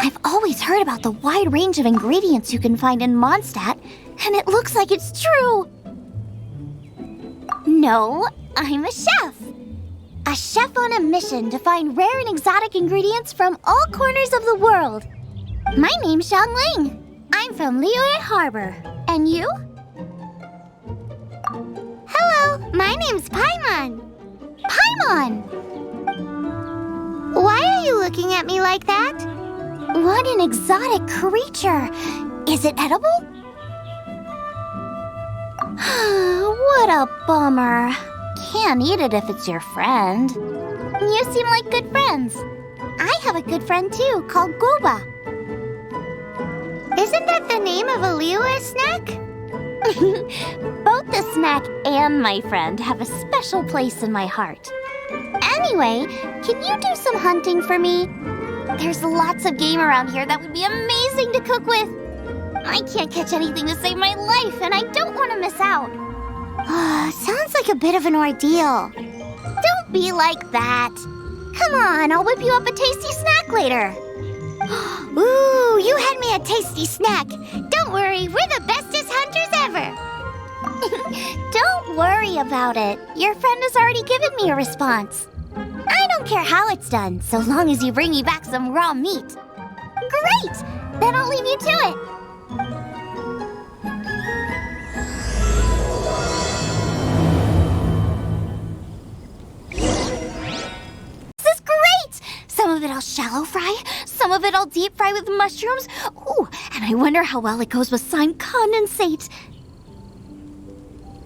I've always heard about the wide range of ingredients you can find in Mondstadt, and it looks like it's true. No, I'm a chef. A chef on a mission to find rare and exotic ingredients from all corners of the world. My name's Xiangling. I'm from Liyue Harbor. And you? Hello, my name's Paimon. Paimon! Why are you looking at me like that? What an exotic creature. Is it edible? What a bummer. Can't eat it if it's your friend. You seem like good friends. I have a good friend too, called Goba. Isn't that the name of a Liyue snack? Both the snack and my friend have a special place in my heart. Anyway, can you do some hunting for me? There's lots of game around here that would be amazing to cook with. I can't catch anything to save my life, and I don't want to miss out. Sounds like a bit of an ordeal. Don't be like that. Come on, I'll whip you up a tasty snack later. Ooh, you had me a tasty snack. Don't worry, we're the bestest hunters ever. Don't worry about it. Your friend has already given me a response. I don't care how it's done, so long as you bring me back some raw meat. Great! Then I'll leave you to it. This is great! Some of it I'll shallow fry, some of it I'll deep fry with mushrooms. Ooh, and I wonder how well it goes with slime condensate.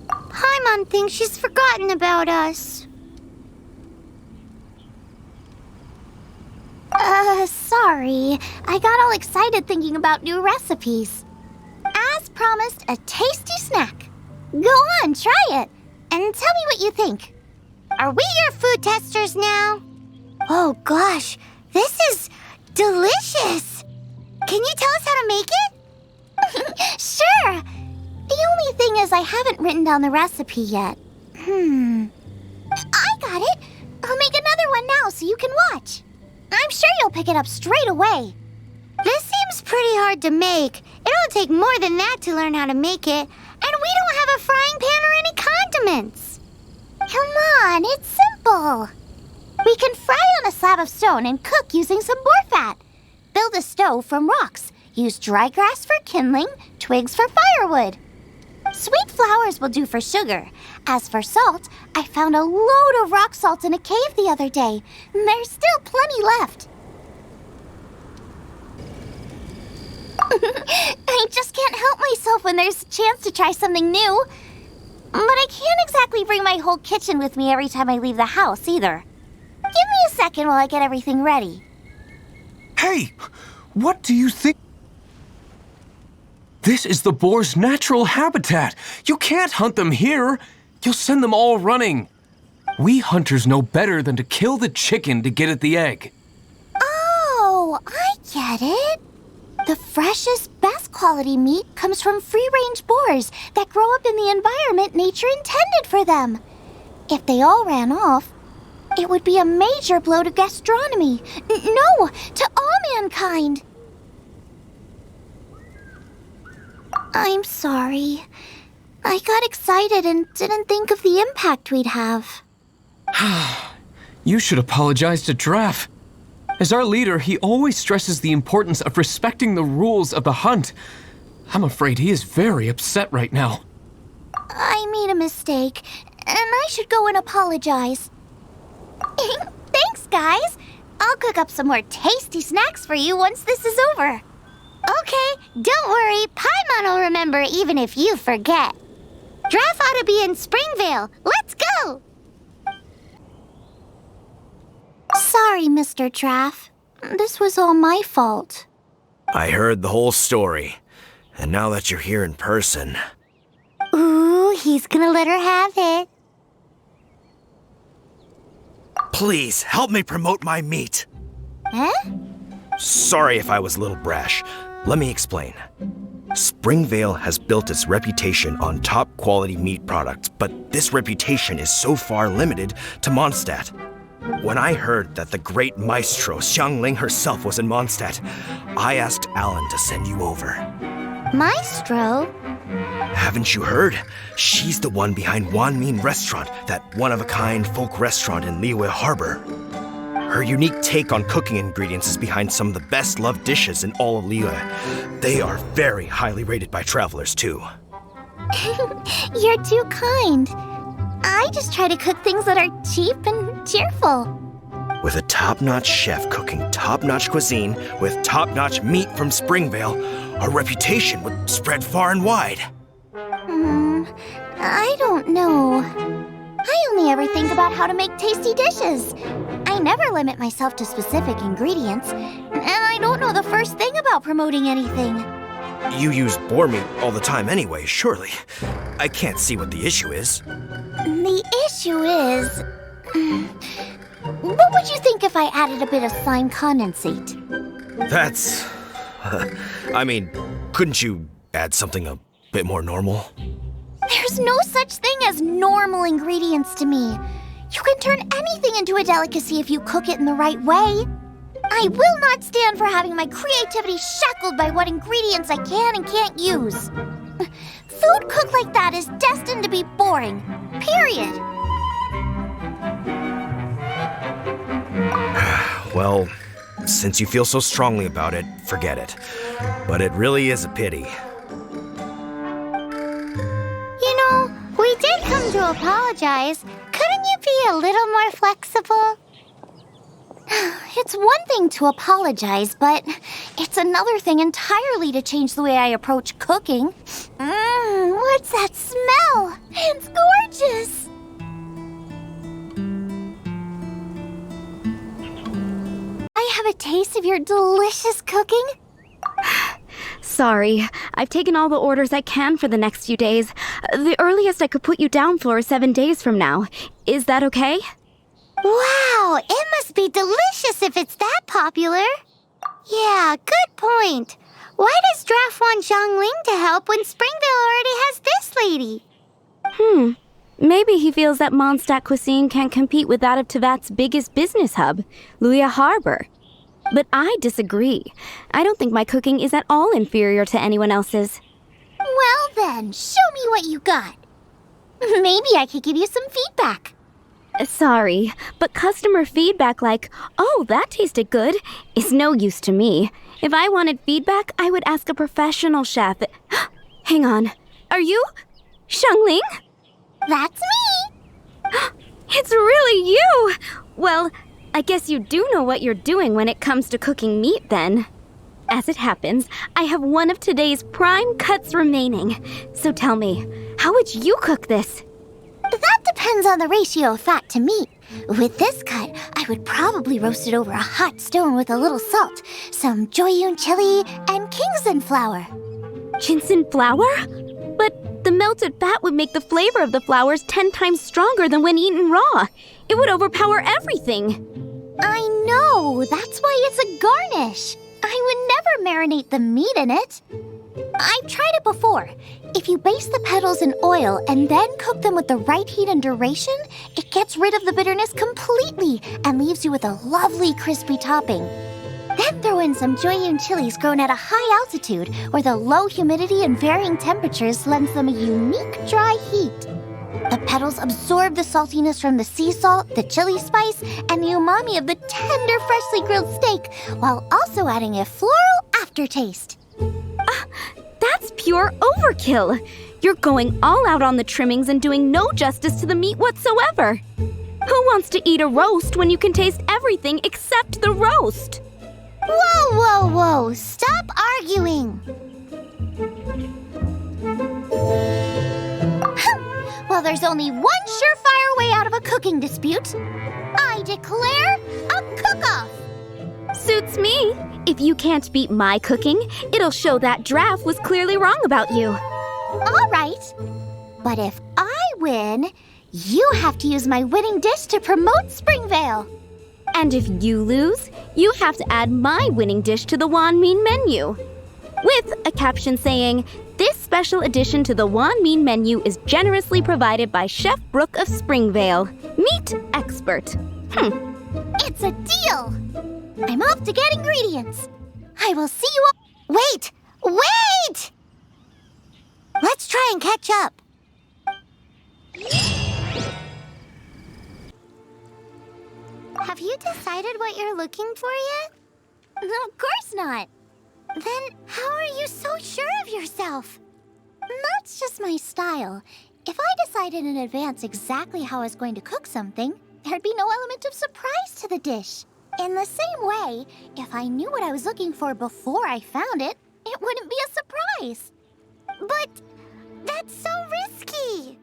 Paimon thinks she's forgotten about us. Sorry. I got all excited thinking about new recipes. As promised, a tasty snack. Go on, try it, and tell me what you think. Are we your food testers now? Oh gosh, this is delicious. Can you tell us how to make it? Sure. The only thing is I haven't written down the recipe yet. I got it. I'll make another one now so you can watch. I'm sure you'll pick it up straight away. This seems pretty hard to make. It'll take more than that to learn how to make it. And we don't have a frying pan or any condiments. Come on, it's simple. We can fry on a slab of stone and cook using some boar fat. Build a stove from rocks. Use dry grass for kindling, twigs for firewood. Sweet flowers will do for sugar. As for salt, I found a load of rock salt in a cave the other day. There's still plenty left. I just can't help myself when there's a chance to try something new. But I can't exactly bring my whole kitchen with me every time I leave the house, either. Give me a second while I get everything ready. Hey! What do you think? This is the boar's natural habitat. You can't hunt them here. You'll send them all running. We hunters know better than to kill the chicken to get at the egg. Oh, I get it. The freshest, best quality meat comes from free-range boars that grow up in the environment nature intended for them. If they all ran off, it would be a major blow to gastronomy. No, to all mankind. I'm sorry. I got excited and didn't think of the impact we'd have. You should apologize to Draff. As our leader, he always stresses the importance of respecting the rules of the hunt. I'm afraid he is very upset right now. I made a mistake, and I should go and apologize. Thanks, guys. I'll cook up some more tasty snacks for you once this is over. Okay, don't worry. Paimon will remember even if you forget. Draff ought to be in Springvale. Let's go! Sorry, Mr. Draff. This was all my fault. I heard the whole story, and now that you're here in person... Ooh, he's gonna let her have it. Please, help me promote my meat. Huh? Sorry if I was a little brash. Let me explain. Springvale has built its reputation on top quality meat products, but this reputation is so far limited to Mondstadt. When I heard that the great maestro Xiangling herself was in Mondstadt, I asked Alan to send you over. Maestro? Haven't you heard? She's the one behind Wanmin Restaurant, that one-of-a-kind folk restaurant in Liyue Harbor. Her unique take on cooking ingredients is behind some of the best-loved dishes in all of Liyue. They are very highly rated by travelers, too. You're too kind. I just try to cook things that are cheap and cheerful. With a top-notch chef cooking top-notch cuisine with top-notch meat from Springvale, our reputation would spread far and wide. I don't know. I only ever think about how to make tasty dishes. I never limit myself to specific ingredients, and I don't know the first thing about promoting anything. You use boar meat all the time anyway, surely. I can't see what the issue is. The issue is... what would you think if I added a bit of slime condensate? That's... I mean, couldn't you add something a bit more normal? There's no such thing as normal ingredients to me. You can turn anything into a delicacy if you cook it in the right way. I will not stand for having my creativity shackled by what ingredients I can and can't use. Food cooked like that is destined to be boring. Period. Well, since you feel so strongly about it, forget it. But it really is a pity. You know, we did come to apologize. Couldn't you be a little more flexible? It's one thing to apologize, but it's another thing entirely to change the way I approach cooking. What's that smell? It's gorgeous! I have a taste of your delicious cooking. Sorry, I've taken all the orders I can for the next few days. The earliest I could put you down for is 7 days from now. Is that okay? Wow, it must be delicious if it's that popular. Yeah, good point. Why does Draft want Xiangling to help when Springvale already has this lady? Maybe he feels that Mondstadt cuisine can't compete with that of Tevat's biggest business hub, Liyue Harbor. But I disagree. I don't think my cooking is at all inferior to anyone else's. Well then, show me what you got. Maybe I could give you some feedback. Sorry, but customer feedback like, "Oh, that tasted good," is no use to me. If I wanted feedback, I would ask a professional chef. Hang on. Are you Xiangling? That's me. It's really you! Well, I guess you do know what you're doing when it comes to cooking meat then. As it happens, I have one of today's prime cuts remaining. So tell me, how would you cook this? That depends on the ratio of fat to meat. With this cut, I would probably roast it over a hot stone with a little salt, some Joyun chili, and Kingston flour. Ginseng flour? But the melted fat would make the flavor of the flowers 10 times stronger than when eaten raw. It would overpower everything. I know, that's why it's a garnish. I would never marinate the meat in it. I've tried it before. If you baste the petals in oil and then cook them with the right heat and duration, it gets rid of the bitterness completely and leaves you with a lovely crispy topping. Then throw in some Joyun chilies grown at a high altitude where the low humidity and varying temperatures lends them a unique dry heat. The petals absorb the saltiness from the sea salt, the chili spice, and the umami of the tender, freshly grilled steak, while also adding a floral aftertaste. That's pure overkill. You're going all out on the trimmings and doing no justice to the meat whatsoever. Who wants to eat a roast when you can taste everything except the roast? Whoa, whoa, whoa! Stop arguing! Well, there's only one surefire way out of a cooking dispute. I declare a cook-off! Suits me. If you can't beat my cooking, it'll show that Draft was clearly wrong about you. All right. But if I win, you have to use my winning dish to promote Springvale. And if you lose, you have to add my winning dish to the Wanmin menu. With a caption saying, "This special addition to the Wanmin menu is generously provided by Chef Brooke of Springvale, meat expert." It's a deal! I'm off to get ingredients. I will see you all. Wait! Wait! Let's try and catch up. Have you decided what you're looking for yet? Of course not. Then how are you so sure of yourself? That's just my style. If I decided in advance exactly how I was going to cook something, there'd be no element of surprise to the dish. In the same way, if I knew what I was looking for before I found it, it wouldn't be a surprise. But that's so risky.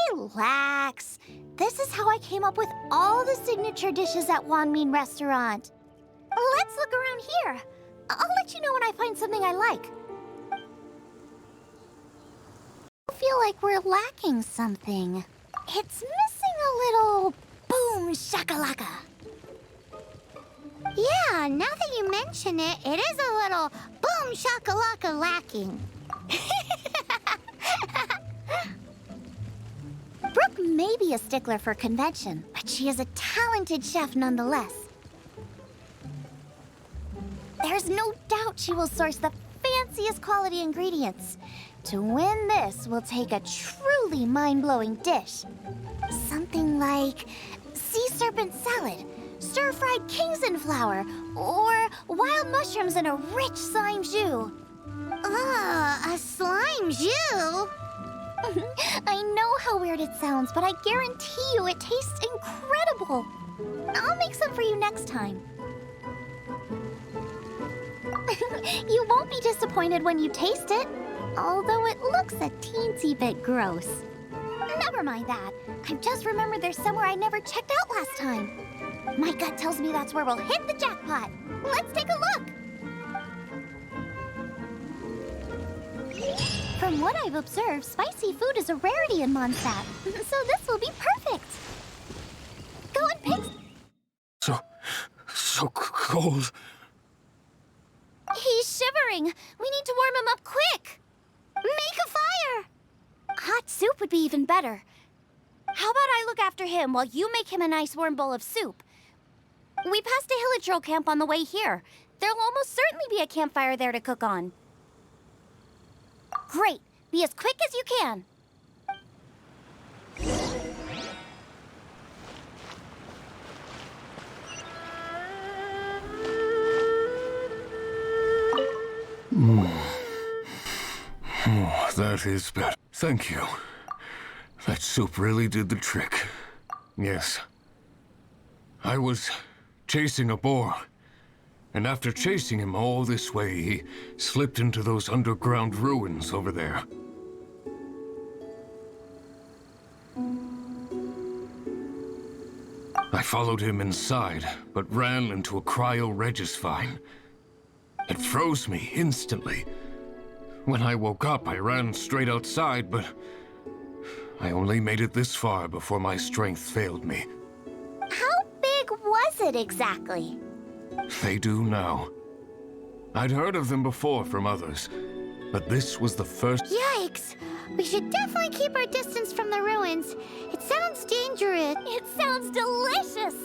Relax. This is how I came up with all the signature dishes at Wanmin Restaurant. Let's look around here. I'll let you know when I find something I like. I feel like we're lacking something. It's missing a little boom shakalaka. Yeah, now that you mention it, it is a little boom shakalaka lacking. Brooke may be a stickler for convention, but she is a talented chef nonetheless. There's no doubt she will source the fanciest quality ingredients. To win this, we'll take a truly mind-blowing dish. Something like sea serpent salad, stir-fried kingston flour, or wild mushrooms in a rich slime jus. A slime jus? I know how weird it sounds, but I guarantee you it tastes incredible. I'll make some for you next time. You won't be disappointed when you taste it, although it looks a teensy bit gross. Never mind that. I've just remembered there's somewhere I never checked out last time. My gut tells me that's where we'll hit the jackpot. Let's take a look. From what I've observed, spicy food is a rarity in Mondstadt, so this will be perfect. Go and pick... So cold. He's shivering. We need to warm him up quick. Make a fire. Hot soup would be even better. How about I look after him while you make him a nice warm bowl of soup? We passed a Hillitro camp on the way here. There'll almost certainly be a campfire there to cook on. Great. Be as quick as you can. Oh, that is better. Thank you. That soup really did the trick. Yes. I was chasing a boar, and after chasing him all this way, he slipped into those underground ruins over there. I followed him inside, but ran into a cryo-regis vine. It froze me instantly. When I woke up, I ran straight outside, but I only made it this far before my strength failed me. How big was it exactly? They do now. I'd heard of them before from others, but this was the first... Yikes! We should definitely keep our distance from the ruins. It sounds dangerous. It sounds delicious!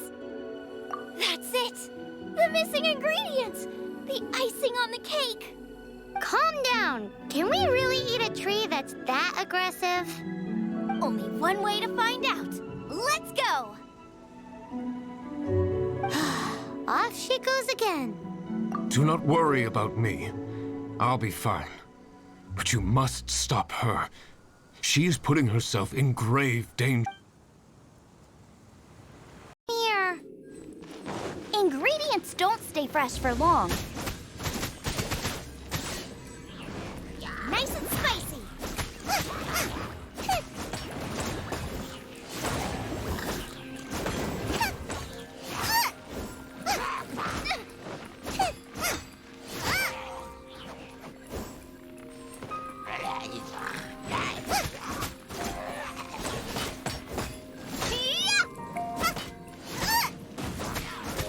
That's it! The missing ingredients! The icing on the cake! Calm down. Can we really eat a tree that's that aggressive? Only one way to find out. Let's go! Off she goes again. Do not worry about me. I'll be fine. But you must stop her. She is putting herself in grave danger. Here. Ingredients don't stay fresh for long. Nice and spicy.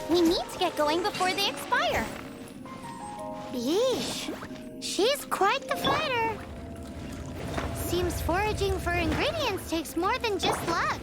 We need to get going before they expire. Yeesh. She's quite the fighter. Seems foraging for ingredients takes more than just luck.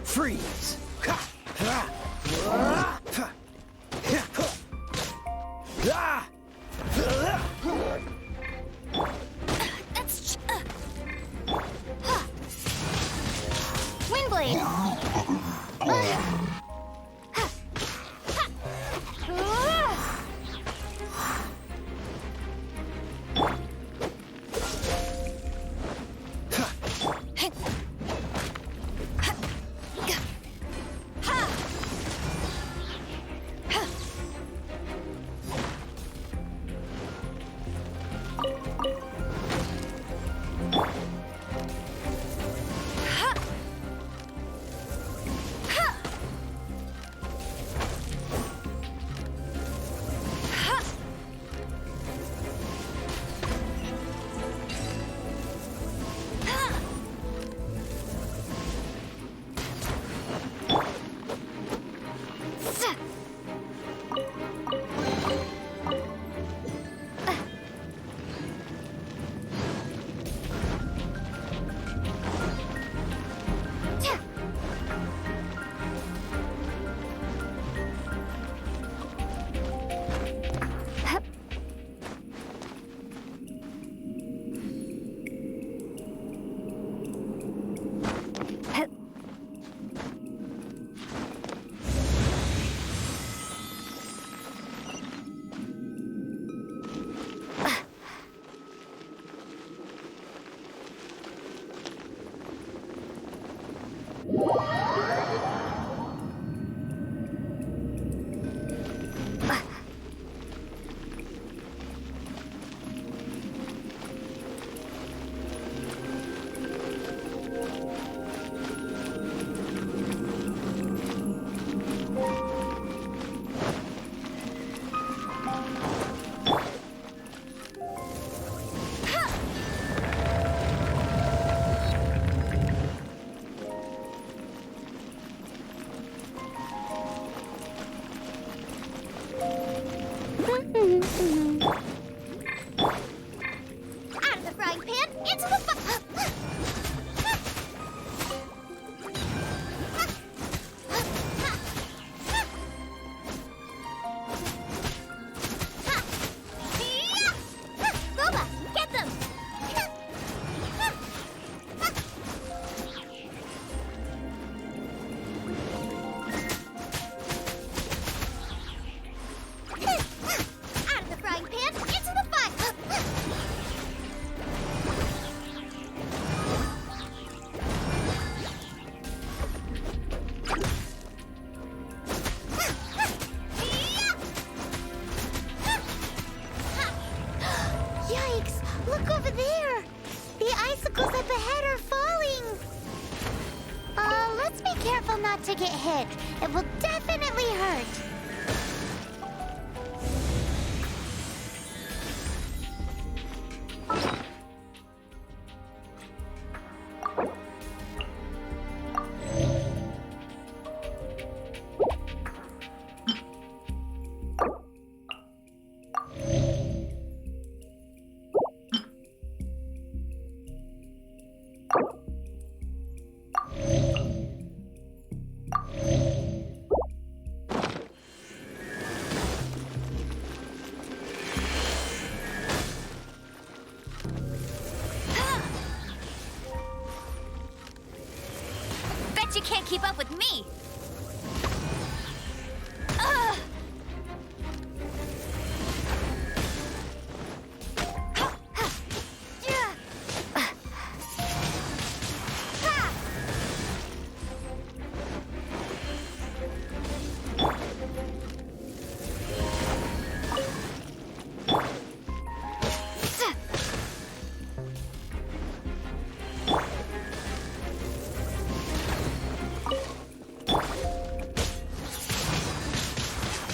Freeze! Out of the frying pan, into the Boba, get them! Out of the frying pan, into the fire! Yikes! Look over there! The icicles up ahead are falling! Let's be careful not to get hit. It will definitely hurt. can't keep up with me.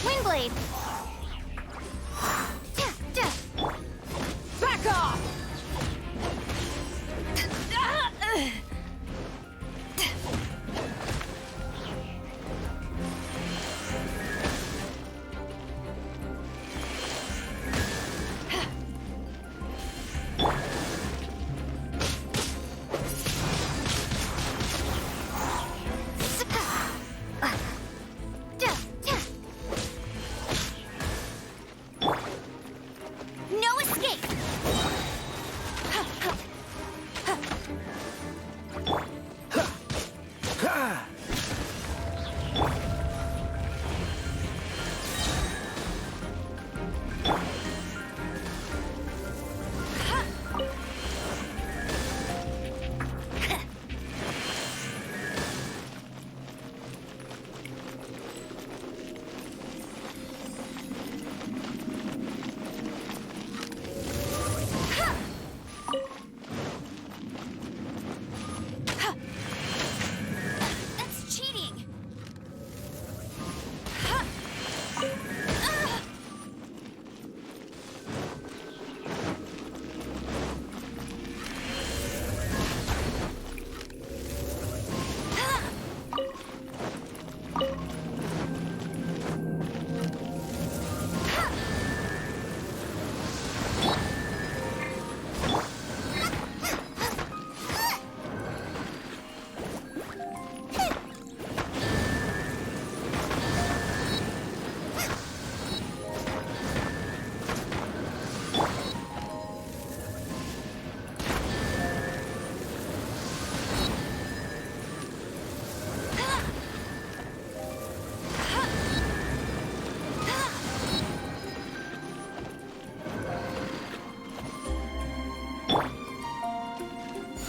Windblade. Back off! No escape. That's cheating.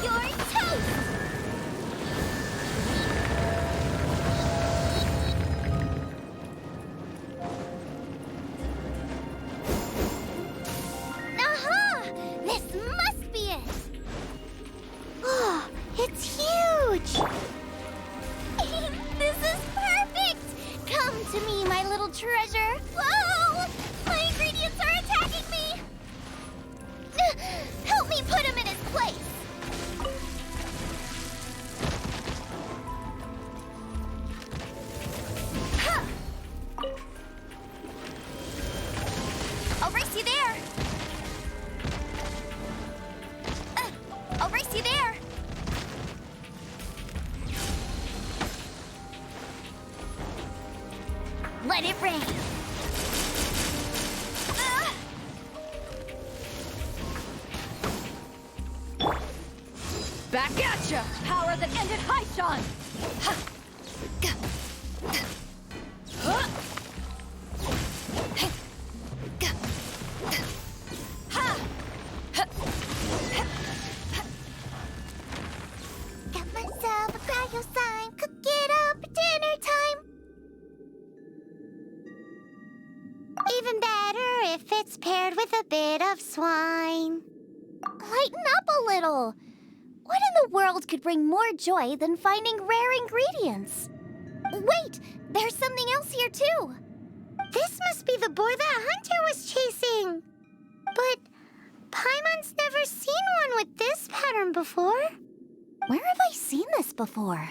You're toast! Aha! This must be it! Oh, it's huge! This is perfect! Come to me, my little treasure! Whoa! My ingredients are attacking me! Help me put him in his place! Ha! I'll race you there! I'll race you there! Let it rain! Back at ya! Power that ended Haishan! Got myself a cryo sign, cook it up at dinner time. Even better if it's paired with a bit of swine. Lighten up a little. What in the world could bring more joy than finding rare ingredients? Wait, there's something else here too. This must be the boar that Hunter was chasing. But Paimon's never seen one with this pattern before. Where have I seen this before?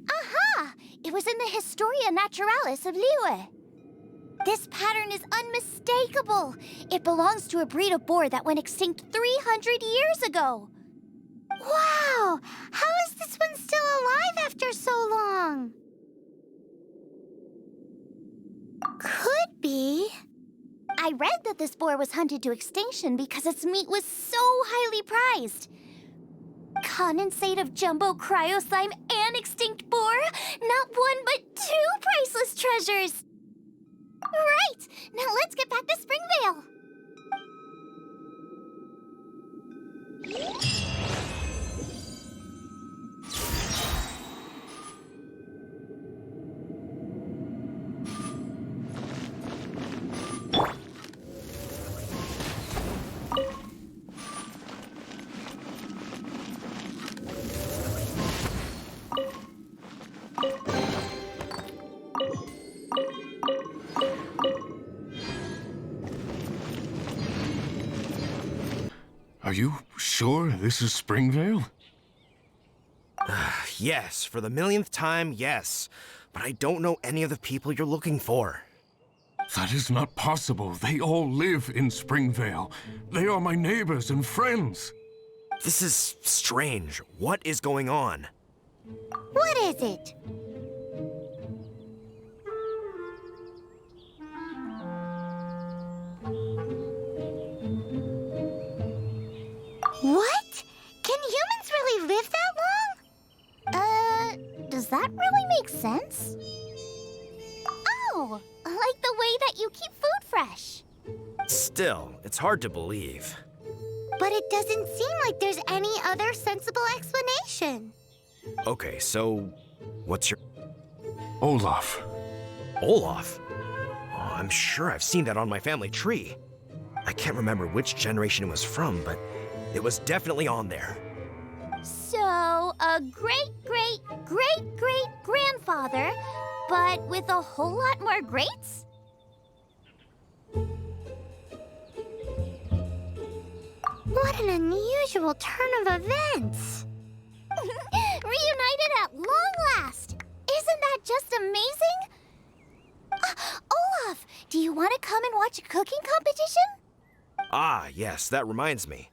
Aha! It was in the Historia Naturalis of Liyue. This pattern is unmistakable. It belongs to a breed of boar that went extinct 300 years ago. Wow! How is this one still alive after so long? Could be. I read that this boar was hunted to extinction because its meat was so highly prized. Condensate of jumbo cryo slime and extinct boar? Not one, but two priceless treasures! Right! Now let's get back to Springvale! Are you sure this is Springvale? Yes, for the millionth time, yes. But I don't know any of the people you're looking for. That is not possible. They all live in Springvale. They are my neighbors and friends. This is strange. What is going on? What is it? What? Can humans really live that long? Does that really make sense? Oh, like the way that you keep food fresh. Still, it's hard to believe. But it doesn't seem like there's any other sensible explanation. Okay, so what's your... Olaf. Olaf? Oh, I'm sure I've seen that on my family tree. I can't remember which generation it was from, but it was definitely on there. So, a great-great-great-great-grandfather, but with a whole lot more greats? What an unusual turn of events! Reunited at long last! Isn't that just amazing? Olaf, do you want to come and watch a cooking competition? Ah, yes, that reminds me.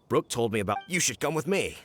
Brooke told me about... You should come with me.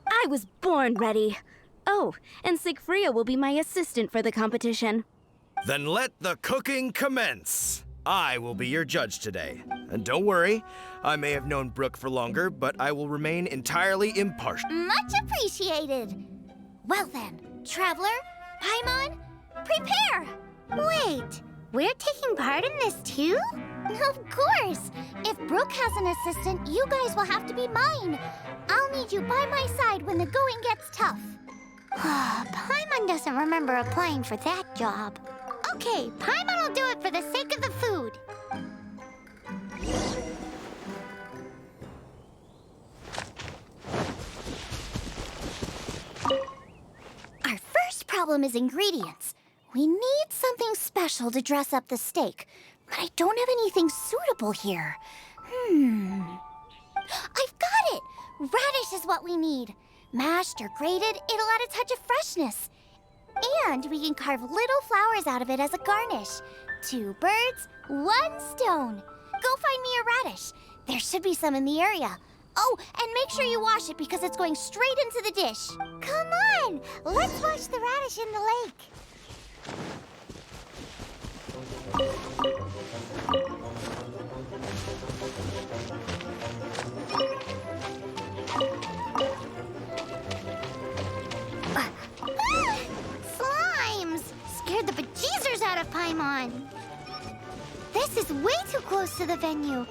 I was born ready. Oh, and Sigfria will be my assistant for the competition. Then let the cooking commence. I will be your judge today. And don't worry, I may have known Brooke for longer, but I will remain entirely impartial. Much appreciated. Well then, Traveler, Paimon, prepare! Wait, we're taking part in this too? Of course! If Brooke has an assistant, you guys will have to be mine. I'll need you by my side when the going gets tough. Paimon doesn't remember applying for that job. Okay, Paimon will do it for the sake of the food. Our first problem is ingredients. We need something special to dress up the steak, but I don't have anything suitable here. I've got it! Radish is what we need. Mashed or grated, it'll add a touch of freshness. And we can carve little flowers out of it as a garnish. 2 birds, 1 stone. Go find me a radish. There should be some in the area. Oh, and make sure you wash it because it's going straight into the dish. Come on, let's wash the radish in the lake. Slimes! Scared the bejesus out of Paimon. This is way too close to the venue.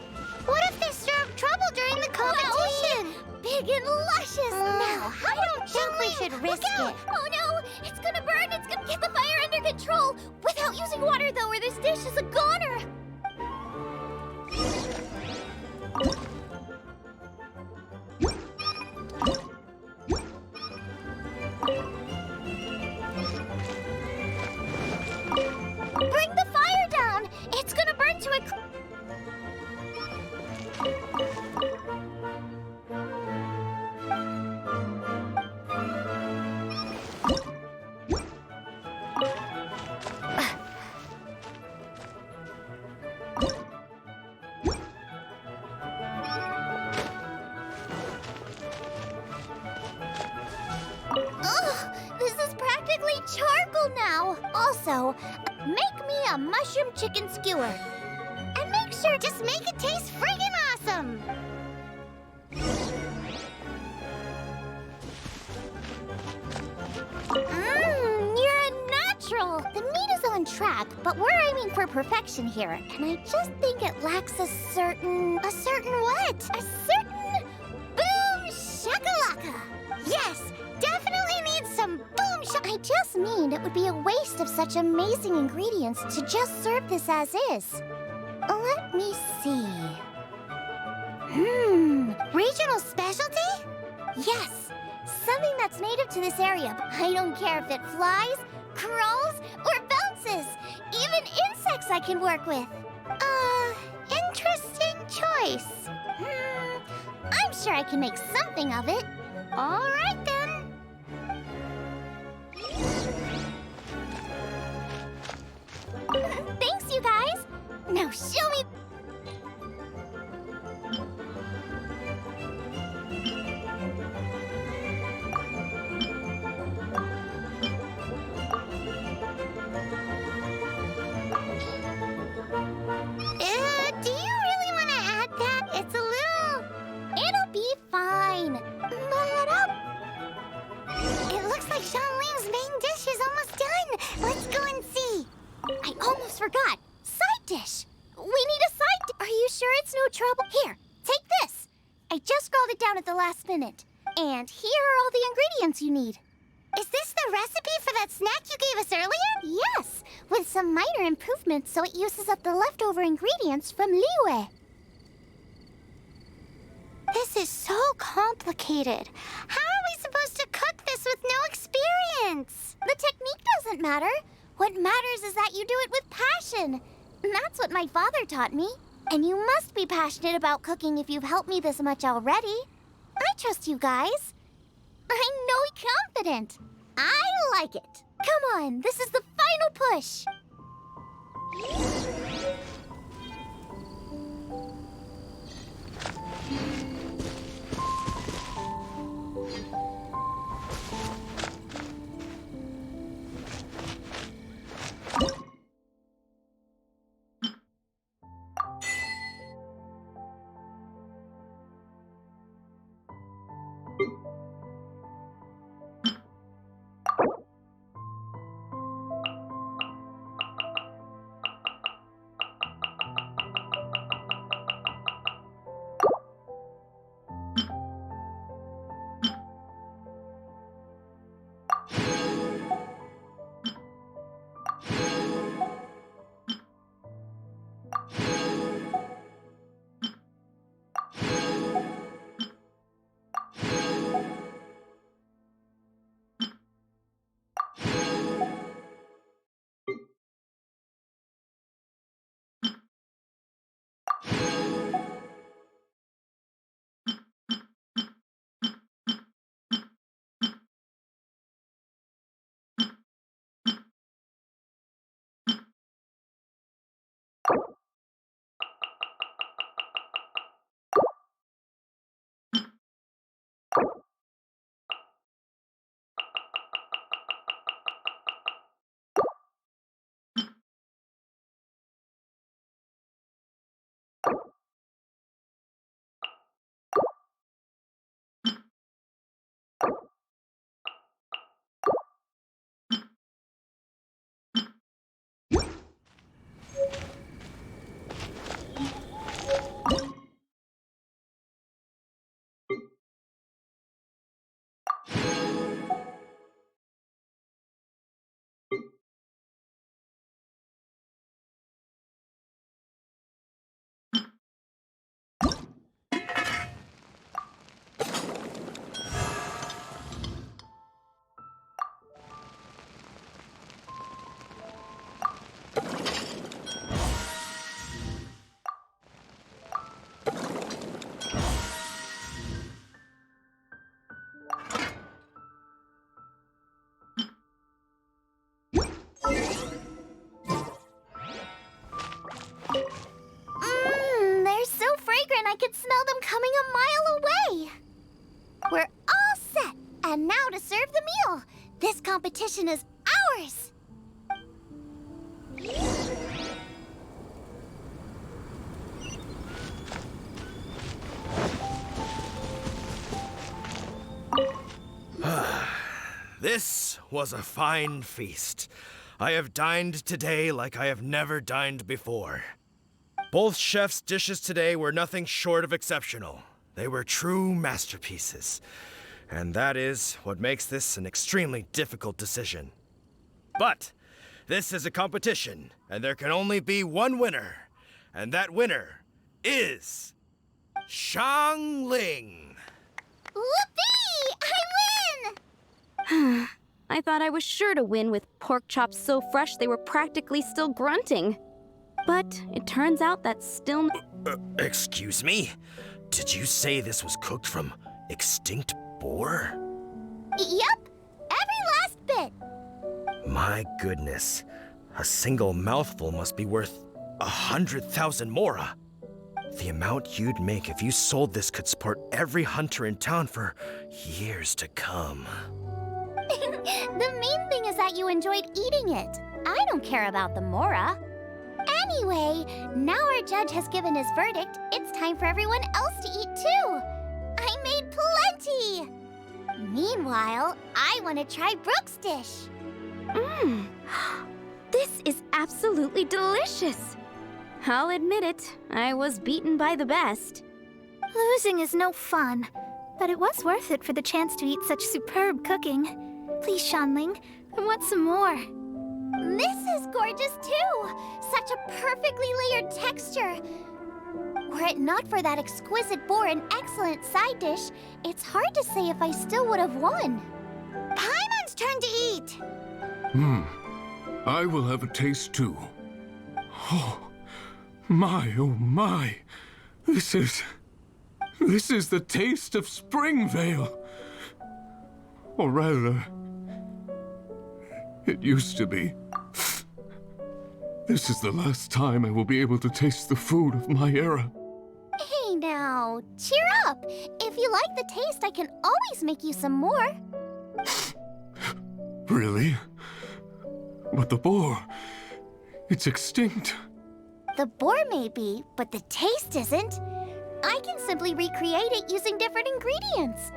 What if they stir up trouble during the competition? Big and luscious. Now, I don't think we should risk it. Oh no, it's gonna burn. It's gonna get the fire under control. Without using water though, or this dish is a goner. is practically charcoal now. Also, make me a mushroom chicken skewer. And make sure, just make it taste friggin' awesome. You're a natural. The meat is on track, but we're aiming for perfection here. And I just think it lacks a certain what? A certain boom shakalaka. Yes, definitely needs some boom shak. I just mean it would be a waste of such amazing ingredients to just serve this as is. Let me see. Regional specialty? Yes, something that's native to this area. I don't care if it flies, crawls, or bounces. Even insects I can work with. Interesting choice. I'm sure I can make something of it. All right then. Thanks, you guys. Now show me. Do you really want to add that? It's a little... It'll be fine. But, it looks like Xiangling's main dish is almost done. Let's go and see. I almost forgot. Side dish. We need a side dish. Are you sure it's no trouble? Here, take this. I just scrolled it down at the last minute. And here are all the ingredients you need. Is this the recipe for that snack you gave us earlier? Yes, with some minor improvements so it uses up the leftover ingredients from Liyue. This is so complicated. How are we supposed to cook this with no experience? The technique doesn't matter. What matters is that you do it with passion. That's what my father taught me. And you must be passionate about cooking if you've helped me this much already. I trust you guys. I'm no confident. I like it. Come on, this is the final push. They're so fragrant I could smell them coming a mile away. We're all set. And now to serve the meal. This competition is ours! This was a fine feast. I have dined today like I have never dined before. Both chefs' dishes today were nothing short of exceptional. They were true masterpieces. And that is what makes this an extremely difficult decision. But this is a competition, and there can only be one winner. And that winner is Xiangling. Whoopee! I win! I thought I was sure to win with pork chops so fresh they were practically still grunting. But it turns out that's still... Excuse me? Did you say this was cooked from extinct boar? Yep, every last bit. My goodness. A single mouthful must be worth 100,000 mora. The amount you'd make if you sold this could support every hunter in town for years to come. The main thing is that you enjoyed eating it. I don't care about the mora. Anyway, now our judge has given his verdict. It's time for everyone else to eat too. I made plenty. Meanwhile, I want to try Brooke's dish. This is absolutely delicious. I'll admit it, I was beaten by the best. Losing is no fun, but it was worth it for the chance to eat such superb cooking. Please, Xiangling, I want some more. This is gorgeous too! Such a perfectly layered texture. Were it not for that exquisite boar and excellent side dish, it's hard to say if I still would have won. Paimon's turn to eat! I will have a taste too. Oh my. This is the taste of Springvale. Or rather, it used to be. This is the last time I will be able to taste the food of my era. Hey now, cheer up! If you like the taste, I can always make you some more. Really? But the boar, it's extinct. The boar may be, but the taste isn't. I can simply recreate it using different ingredients.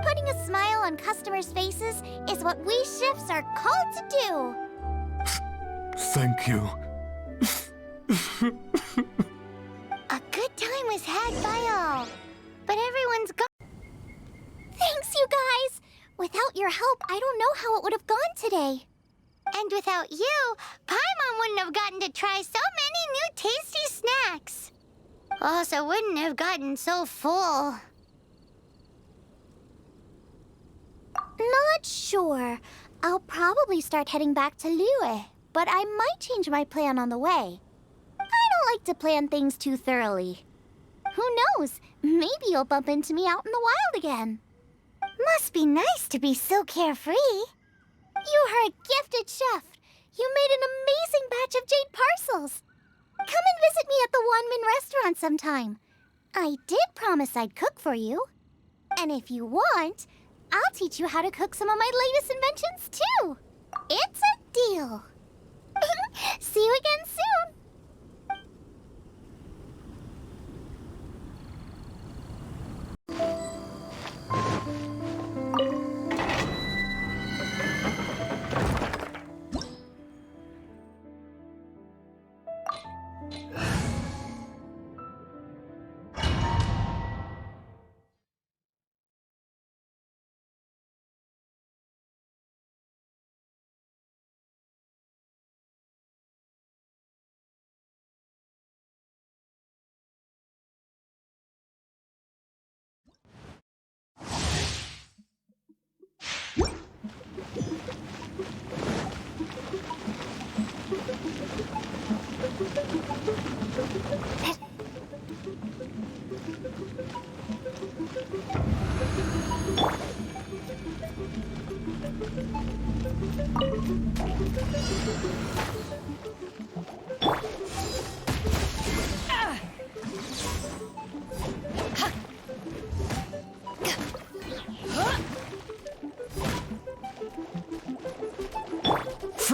Putting a smile on customers' faces is what we chefs are called to do. Thank you. A good time was had by all, but everyone's gone. Thanks, you guys! Without your help, I don't know how it would have gone today. And without you, Paimon wouldn't have gotten to try so many new tasty snacks. Also wouldn't have gotten so full. Not sure. I'll probably start heading back to Liyue, but I might change my plan on the way. I don't like to plan things too thoroughly. Who knows? Maybe you'll bump into me out in the wild again. Must be nice to be so carefree. You are a gifted chef. You made an amazing batch of jade parcels. Come and visit me at the Wanmin restaurant sometime. I did promise I'd cook for you. And if you want, I'll teach you how to cook some of my latest inventions too. It's a deal. See you again soon.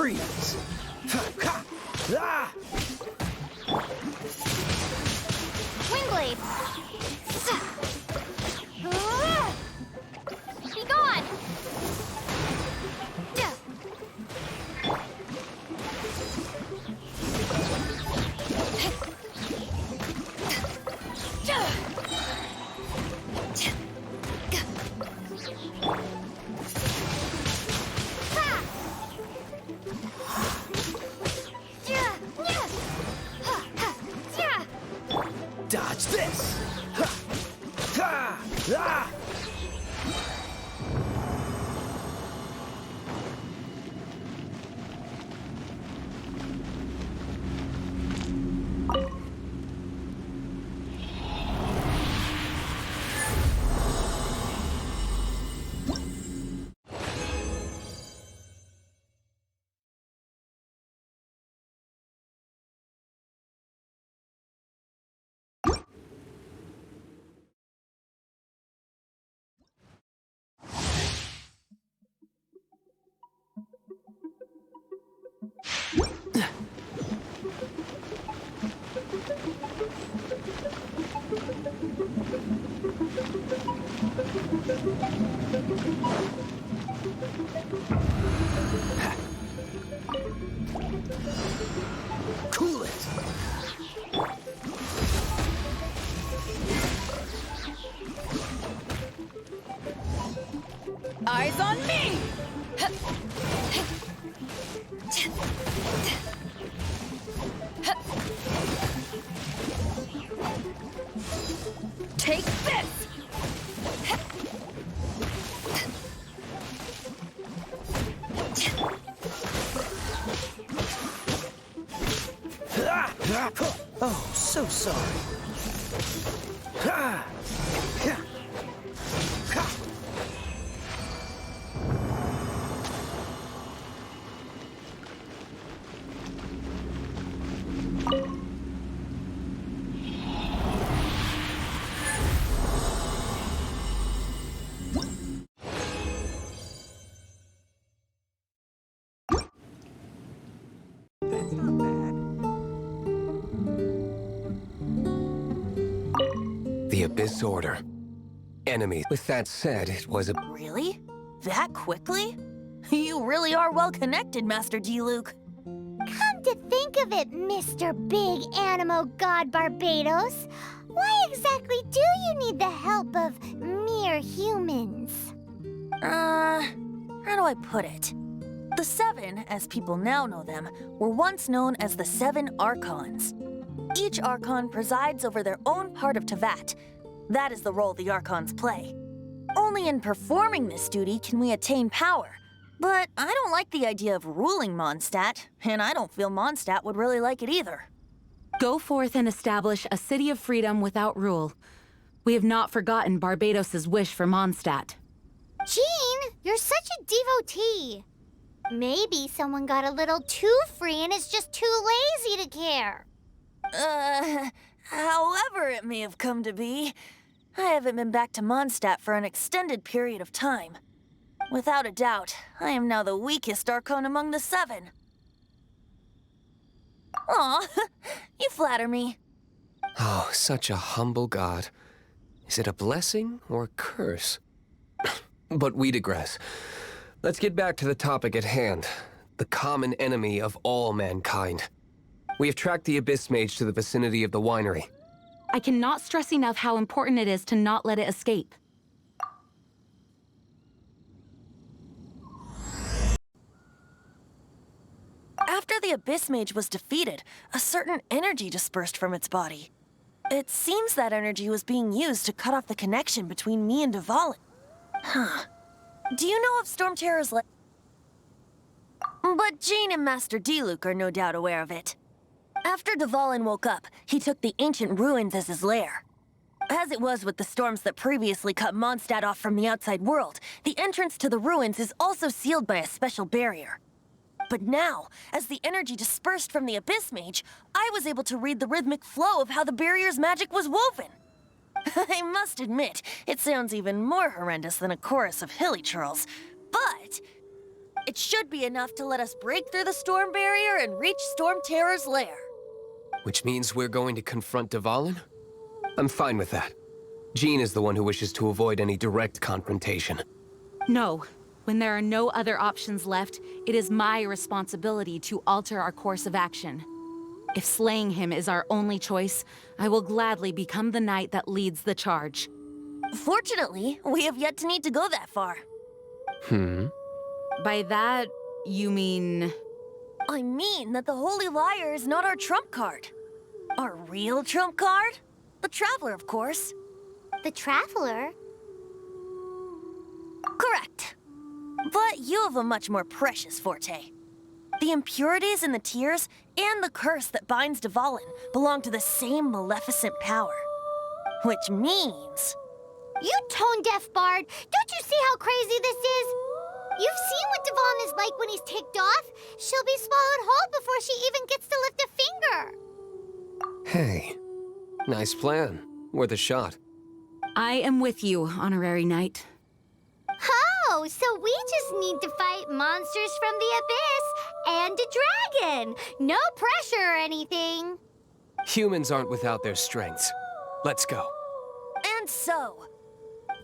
Freeze! Ha! Ah! Wingblade! Be gone! Dodge this! Ha! Ha! Ah! Cool it! Eyes on me! Take this! Oh, so sorry. Ha! Ha! Ha! That's not bad. The Abyss Order. Enemy. With that said, it was a... Really? That quickly? You really are well connected, Master D-Luke. Come to think of it, Mr. Big Animo God Barbados, why exactly do you need the help of mere humans? How do I put it? The Seven, as people now know them, were once known as the Seven Archons. Each Archon presides over their own part of Teyvat. That is the role the Archons play. Only in performing this duty can we attain power. But I don't like the idea of ruling Mondstadt, and I don't feel Mondstadt would really like it either. Go forth and establish a city of freedom without rule. We have not forgotten Barbados's wish for Mondstadt. Jean, you're such a devotee. Maybe someone got a little too free and is just too lazy to care. However it may have come to be, I haven't been back to Mondstadt for an extended period of time. Without a doubt, I am now the weakest Archon among the Seven. Aw, you flatter me. Oh, such a humble god. Is it a blessing or a curse? But we digress. Let's get back to the topic at hand. The common enemy of all mankind. We have tracked the Abyss Mage to the vicinity of the winery. I cannot stress enough how important it is to not let it escape. After the Abyss Mage was defeated, a certain energy dispersed from its body. It seems that energy was being used to cut off the connection between me and Dvalin. Huh. Do you know of Storm Terror's But Jean and Master D-Luke are no doubt aware of it. After Dvalin woke up, he took the ancient ruins as his lair. As it was with the storms that previously cut Mondstadt off from the outside world, the entrance to the ruins is also sealed by a special barrier. But now, as the energy dispersed from the Abyss Mage, I was able to read the rhythmic flow of how the barrier's magic was woven. I must admit, it sounds even more horrendous than a chorus of hilly churls, but It should be enough to let us break through the storm barrier and reach Storm Terror's lair. Which means we're going to confront Dvalin? I'm fine with that. Jean is the one who wishes to avoid any direct confrontation. No. When there are no other options left, it is my responsibility to alter our course of action. If slaying him is our only choice, I will gladly become the knight that leads the charge. Fortunately, we have yet to need to go that far. By that, you mean... I mean that the Holy Liar is not our trump card. Our real trump card? The Traveler, of course. The Traveler? Correct. But you have a much more precious forte. The impurities in the tears and the curse that binds Dvalin belong to the same maleficent power. Which means... You tone-deaf bard! Don't you see how crazy this is? You've seen what Dvalin is like when he's ticked off. She'll be swallowed whole before she even gets to lift a finger. Hey, nice plan. Worth a shot. I am with you, Honorary Knight. Oh, so we just need to fight monsters from the abyss and a dragon. No pressure or anything. Humans aren't without their strengths. Let's go. And so,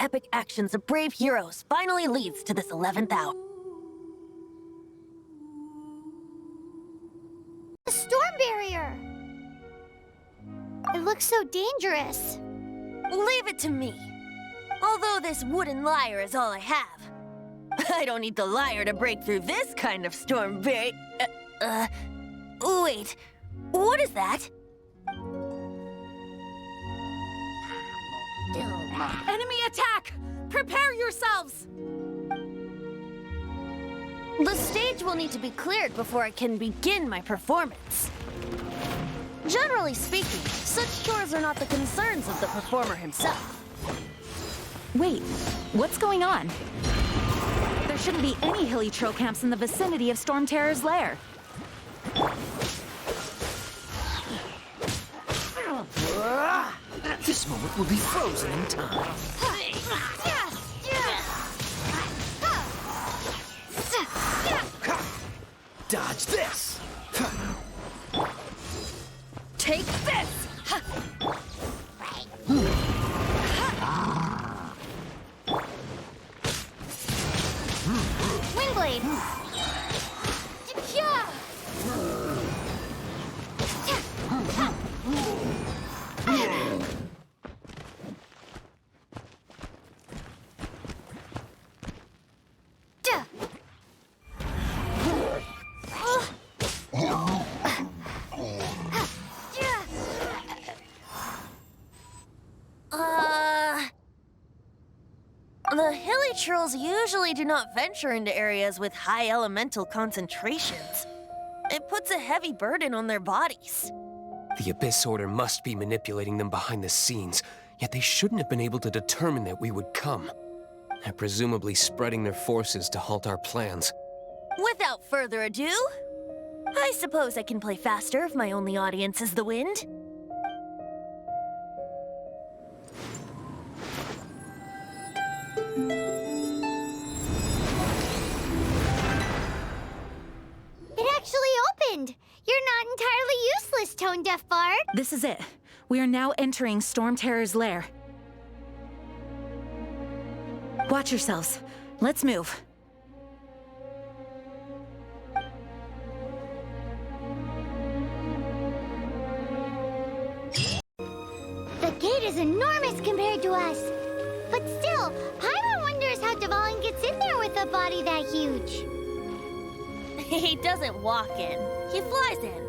epic actions of brave heroes finally leads to this 11th hour. The storm barrier. It looks so dangerous. Leave it to me. Although this wooden lyre is all I have. I don't need the lyre to break through this kind of storm barrier. Wait, what is that? Enemy attack! Prepare yourselves! The stage will need to be cleared before I can begin my performance. Generally speaking, such chores are not the concerns of the performer himself. Wait, what's going on? There shouldn't be any hilly troll camps in the vicinity of Storm Terror's lair. This moment will be frozen in time. Dodge this! Take this! Windblade. The hilly trolls usually do not venture into areas with high elemental concentrations. It puts a heavy burden on their bodies. The Abyss Order must be manipulating them behind the scenes, yet they shouldn't have been able to determine that we would come. They're presumably spreading their forces to halt our plans. Without further ado, I suppose I can play faster if my only audience is the wind. It actually opened. You're not entirely useless, tone-deaf bard. This is it. We are now entering Storm Terror's lair. Watch yourselves. Let's move. The gate is enormous compared to us. But still, Paimon wonders how Dvalin gets in there with a body that huge. He doesn't walk in, he flies in.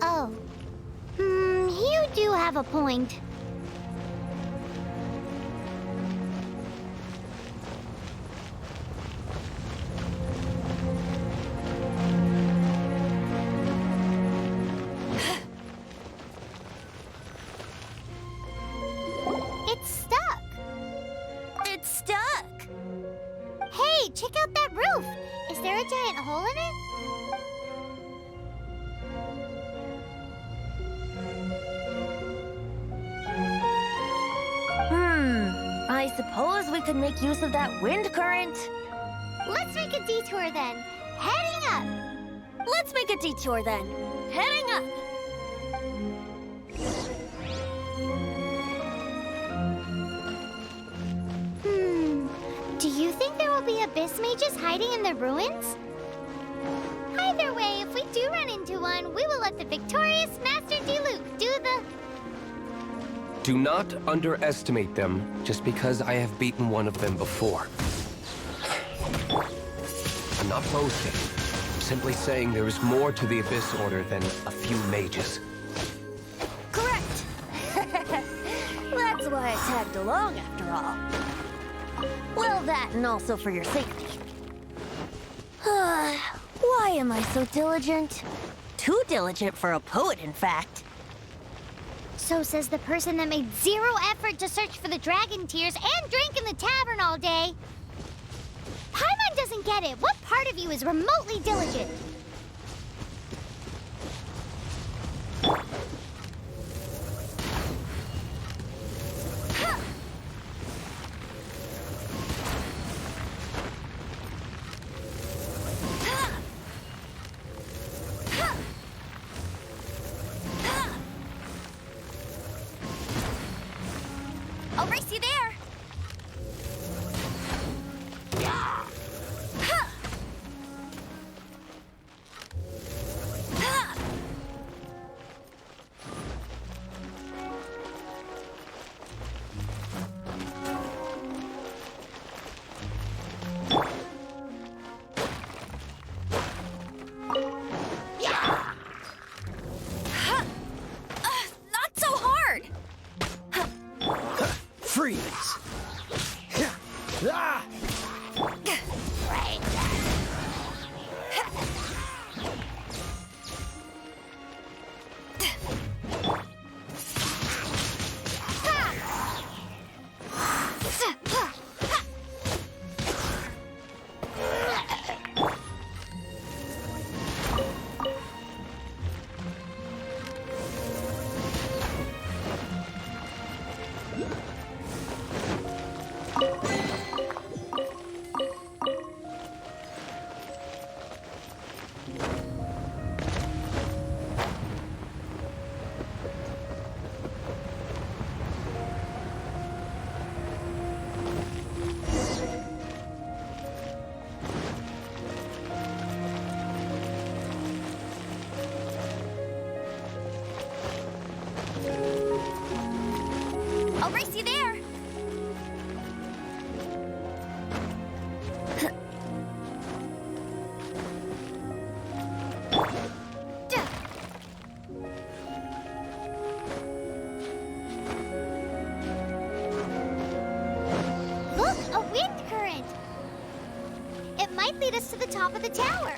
Oh. You do have a point. It's stuck. It's stuck. Hey, check out that roof. Is there a giant hole in it? I suppose we could make use of that wind current. Let's make a detour then. Heading up. Let's make a detour then. Heading up. Do you think there will be abyss mages hiding in the ruins? Either way, if we do run into one, we will let the victorious Master Diluc do the... Do not underestimate them just because I have beaten one of them before. I'm not boasting. I'm simply saying there is more to the Abyss Order than a few mages. Correct. That's why I tagged along after all. Well, that and also for your safety. Why am I so diligent? Too diligent for a poet, in fact. So says the person that made zero effort to search for the dragon tears and drank in the tavern all day. Paimon doesn't get it. What part of you is remotely diligent? I'll race you there. Not so hard. Freeze! Ah! I'll race you there. Look, a wind current. It might lead us to the top of the tower.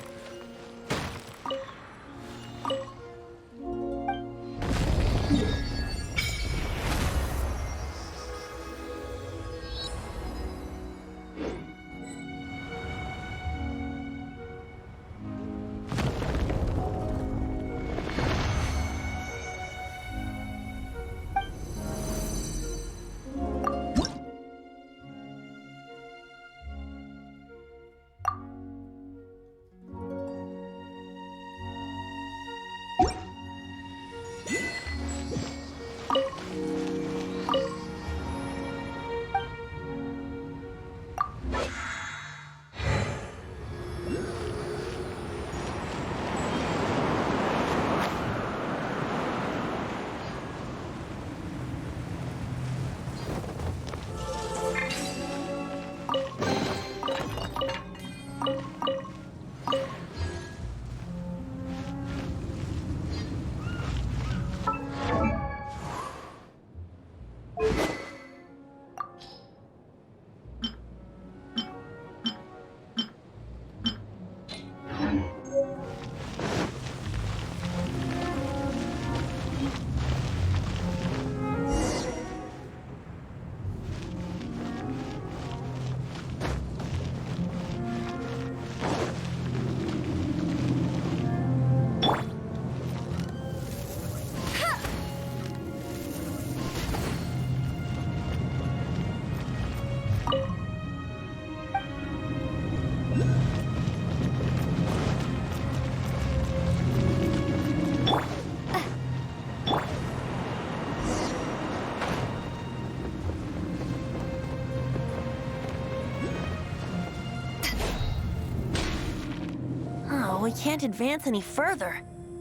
but we can't advance any further.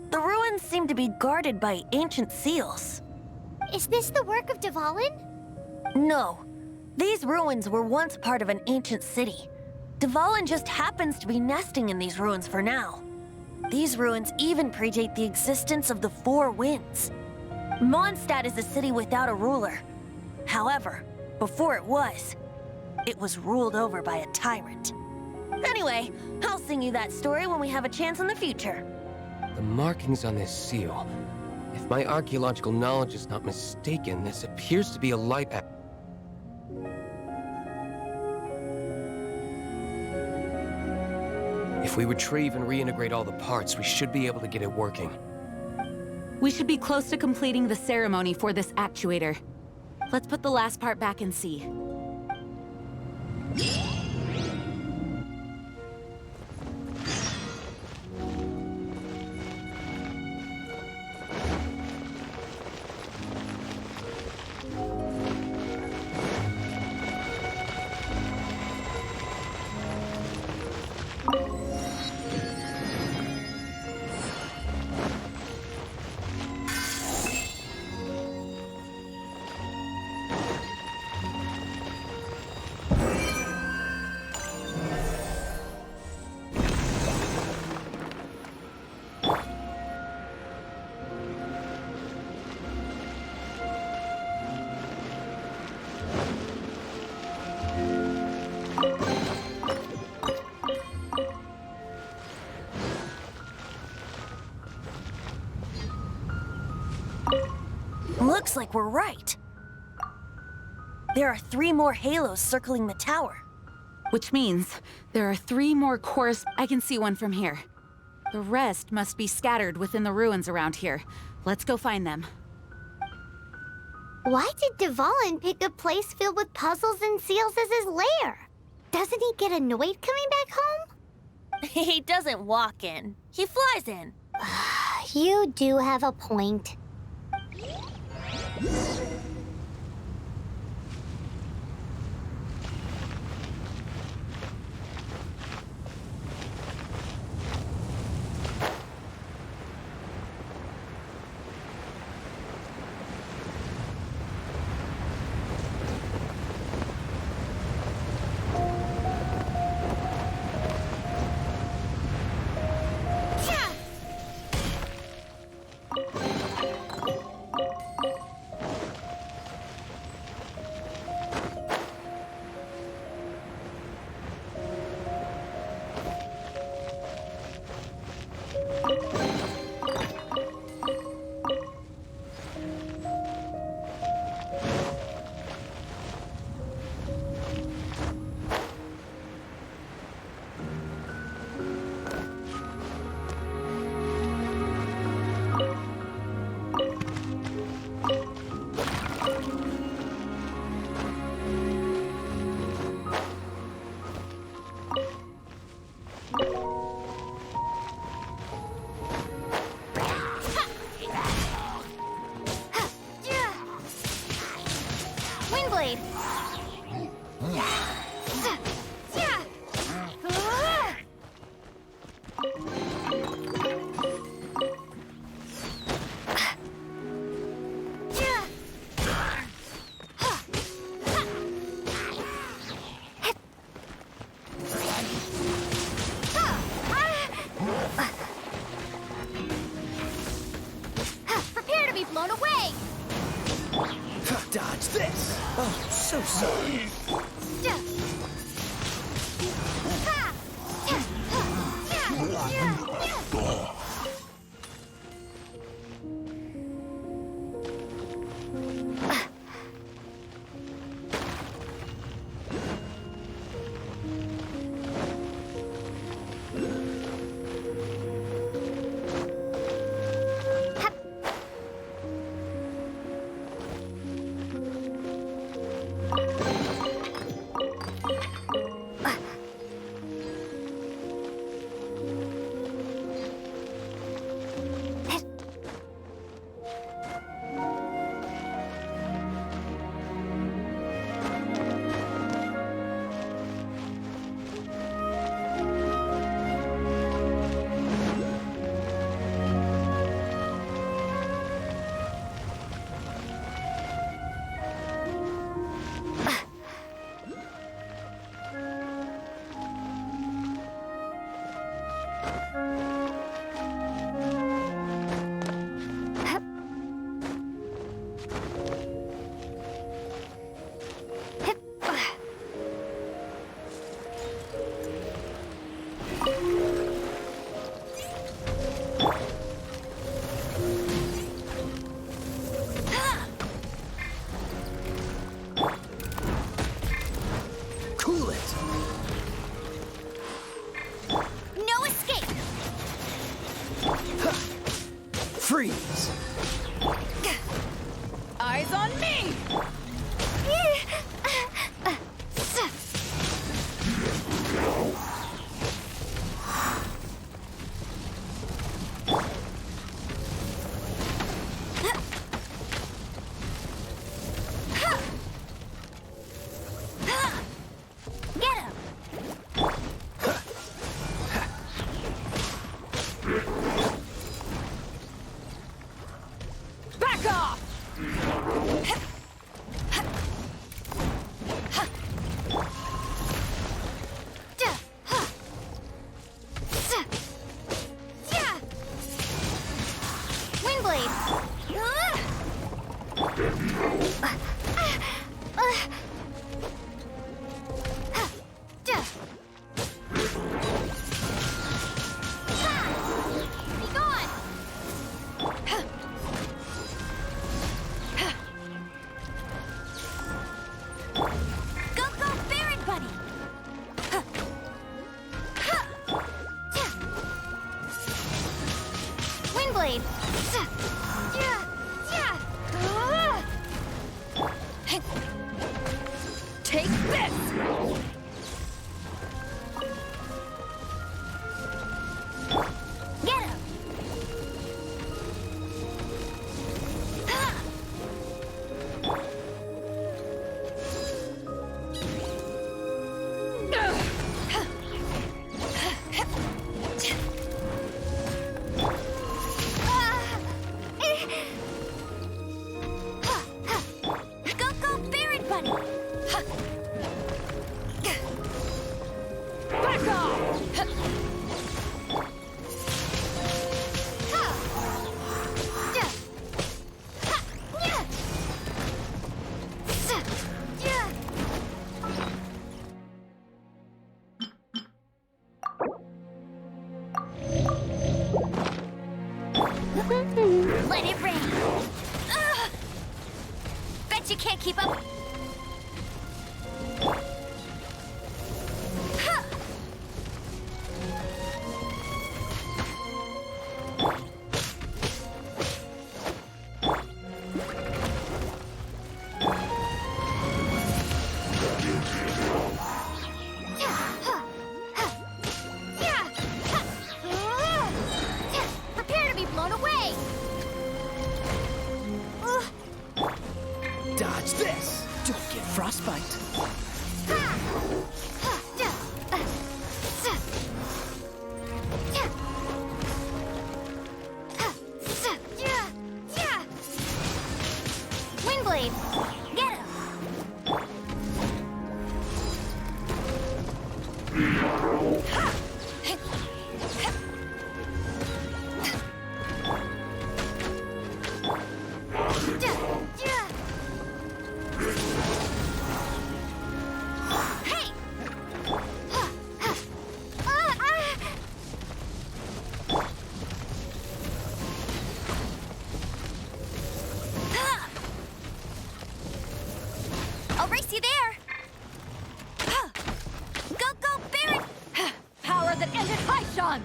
The ruins seem to be guarded by ancient seals. Is this the work of Dvalin? No. These ruins were once part of an ancient city. Dvalin just happens to be nesting in these ruins for now. These ruins even predate the existence of the Four Winds. Mondstadt is a city without a ruler. However, before it was ruled over by a tyrant. Anyway, I'll sing you that story when we have a chance in the future. The markings on this seal. If my archaeological knowledge is not mistaken, this appears to be a light. If we retrieve and reintegrate all the parts, we should be able to get it working. We should be close to completing the ceremony for this actuator. Let's put the last part back and see. Looks like we're right. There are 3 more halos circling the tower. Which means there are 3 more cores. I can see one from here. The rest must be scattered within the ruins around here. Let's go find them. Why did Dvalin pick a place filled with puzzles and seals as his lair? Doesn't he get annoyed coming back home? He doesn't walk in. He flies in. You do have a point. Windblade! Prepare to be blown away! Dodge this! Oh, so sorry. freeze! Eyes on me! Get him! Back off! Blade. Take this! Get him! Go, Barret Bunny! Back off! Let it rain. Bet you can't keep up. Prepare to be blown away. Dodge this! Don't get frostbite. Windblade, get him! Hey! I'll race you there. Go, Barret! Power that ended Haishan!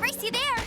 pricey there.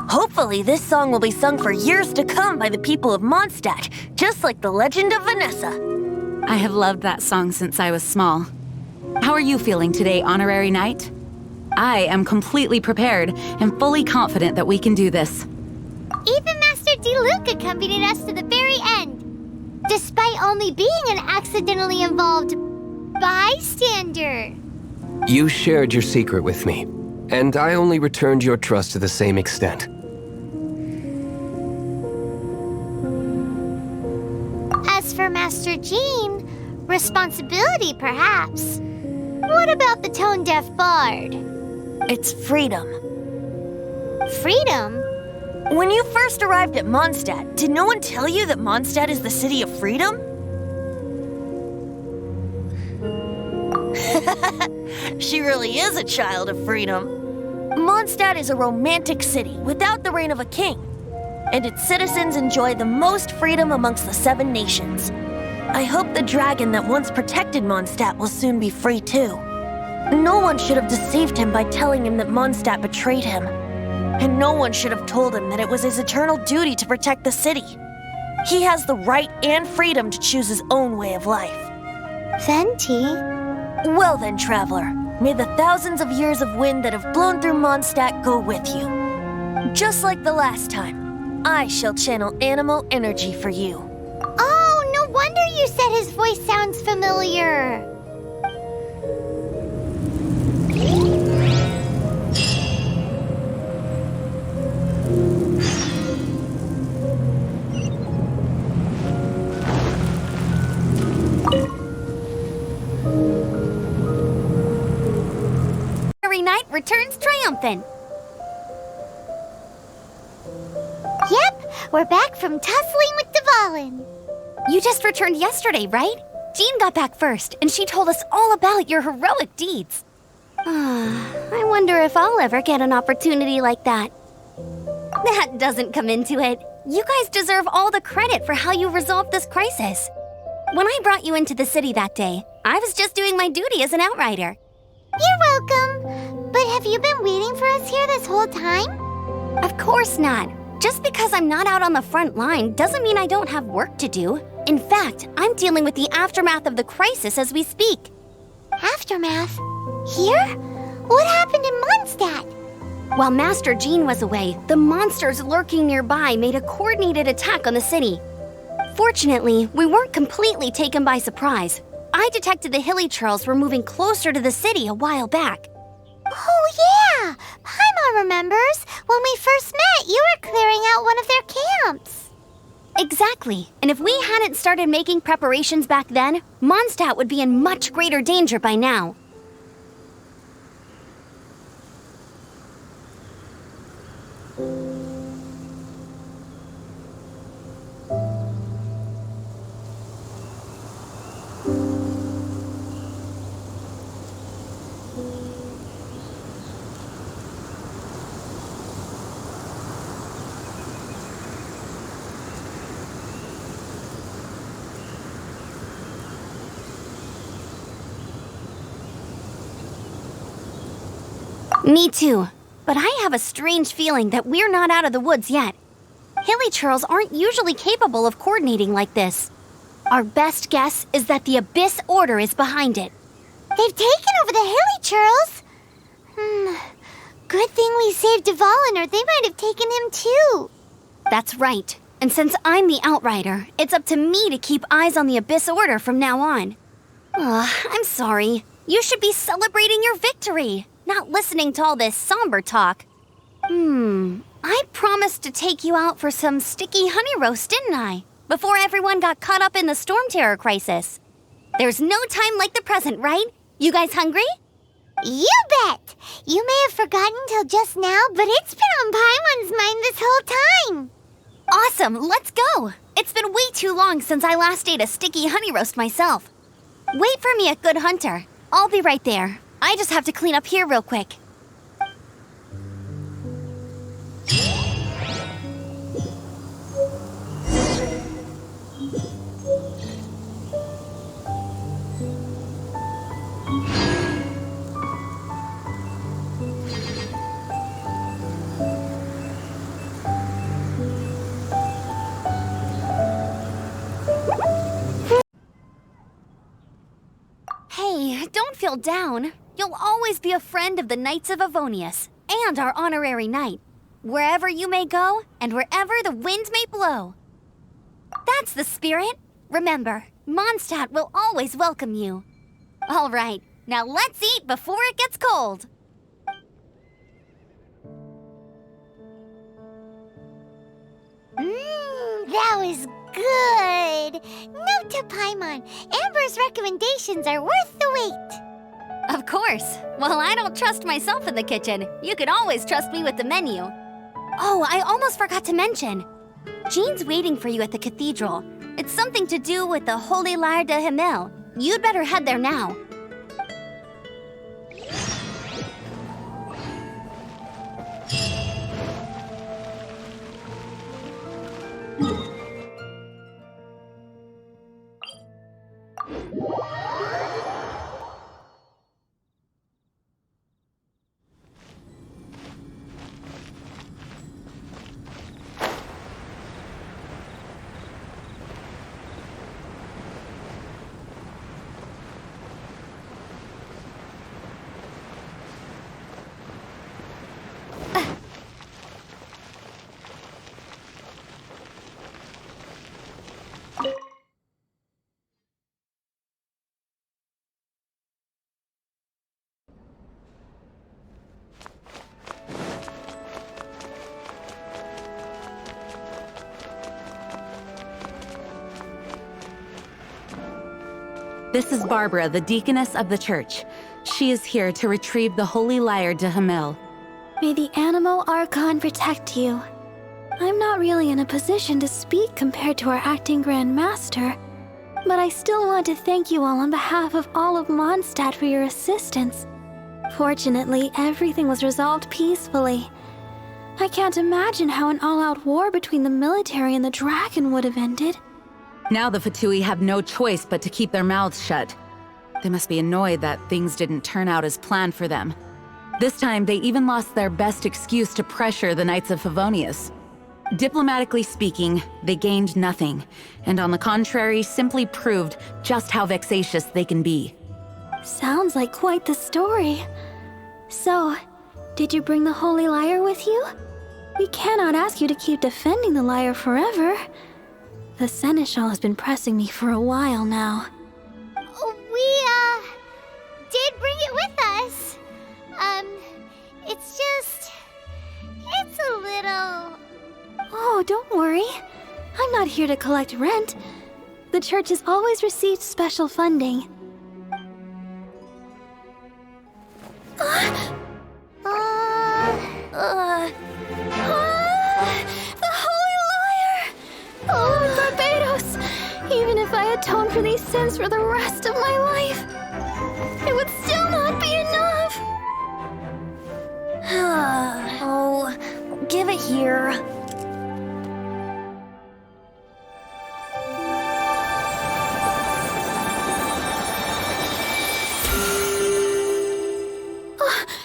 Hopefully, this song will be sung for years to come by the people of Mondstadt, just like the legend of Vanessa. I have loved that song since I was small. How are you feeling today, Honorary Knight? I am completely prepared and fully confident that we can do this. Even Master Diluc accompanied us to the very end, despite only being an accidentally involved bystander. You shared your secret with me, and I only returned your trust to the same extent. As for Master Jean, responsibility perhaps. What about the tone-deaf bard? It's freedom. Freedom? When you first arrived at Mondstadt, did no one tell you that Mondstadt is the city of freedom? She really is a child of freedom. Mondstadt is a romantic city without the reign of a king, and its citizens enjoy the most freedom amongst the 7 nations. I hope the dragon that once protected Mondstadt will soon be free too. No one should have deceived him by telling him that Mondstadt betrayed him. And no one should have told him that it was his eternal duty to protect the city. He has the right and freedom to choose his own way of life. Venti? Well then, traveler, may the thousands of years of wind that have blown through Mondstadt go with you. Just like the last time, I shall channel animal energy for you. Oh, no wonder you said his voice sounds familiar. Knight returns triumphant. Yep, we're back from tussling with Dvalin. You just returned yesterday, right? Jean got back first, and she told us all about your heroic deeds. I wonder if I'll ever get an opportunity like that. That doesn't come into it. You guys deserve all the credit for how you resolved this crisis. When I brought you into the city that day, I was just doing my duty as an outrider. You're welcome. But have you been waiting for us here this whole time? Of course not. Just because I'm not out on the front line doesn't mean I don't have work to do. In fact, I'm dealing with the aftermath of the crisis as we speak. Aftermath? Here? What happened in Mondstadt? While Master Jean was away, the monsters lurking nearby made a coordinated attack on the city. Fortunately, we weren't completely taken by surprise. I detected the Hilly Churls were moving closer to the city a while back. Oh yeah! Paimon remembers. When we first met, you were clearing out one of their camps. Exactly. And if we hadn't started making preparations back then, Mondstadt would be in much greater danger by now. Me too. But I have a strange feeling that we're not out of the woods yet. Hilly Churls aren't usually capable of coordinating like this. Our best guess is that the Abyss Order is behind it. They've taken over the Hilly Churls? Good thing we saved Dvalin, or they might have taken him too. That's right. And since I'm the Outrider, it's up to me to keep eyes on the Abyss Order from now on. I'm sorry. You should be celebrating your victory, not listening to all this somber talk. I promised to take you out for some sticky honey roast, didn't I? Before everyone got caught up in the Storm Terror crisis. There's no time like the present, right? You guys hungry? You bet! You may have forgotten till just now, but it's been on Paimon's mind this whole time. Awesome, let's go! It's been way too long since I last ate a sticky honey roast myself. Wait for me at Good Hunter. I'll be right there. I just have to clean up here real quick. Hey, don't feel down. You'll always be a friend of the Knights of Avonius and our honorary knight, wherever you may go and wherever the wind may blow. That's the spirit. Remember, Mondstadt will always welcome you. All right, now let's eat before it gets cold. That was good. Note to Paimon, Amber's recommendations are worth the wait. Of course. Well, I don't trust myself in the kitchen. You can always trust me with the menu. Oh, I almost forgot to mention. Jean's waiting for you at the cathedral. It's something to do with the Holy Lyre de Himmel. You'd better head there now. This is Barbara, the deaconess of the church. She is here to retrieve the Holy Lyre de Himmel. May the Animo Archon protect you. I'm not really in a position to speak compared to our acting Grand Master, but I still want to thank you all on behalf of all of Mondstadt for your assistance. Fortunately, everything was resolved peacefully. I can't imagine how an all-out war between the military and the dragon would have ended. Now the Fatui have no choice but to keep their mouths shut. They must be annoyed that things didn't turn out as planned for them. This time, they even lost their best excuse to pressure the Knights of Favonius. Diplomatically speaking, they gained nothing, and on the contrary, simply proved just how vexatious they can be. Sounds like quite the story. So, did you bring the Holy Lyre with you? We cannot ask you to keep defending the lyre forever. The Seneschal has been pressing me for a while now. We, did bring it with us. It's a little... Oh, don't worry. I'm not here to collect rent. The church has always received special funding. The Holy Lyre! Oh, Barbados! Even if I atoned for these sins for the rest of my life, it would still not be enough! Oh, give it here.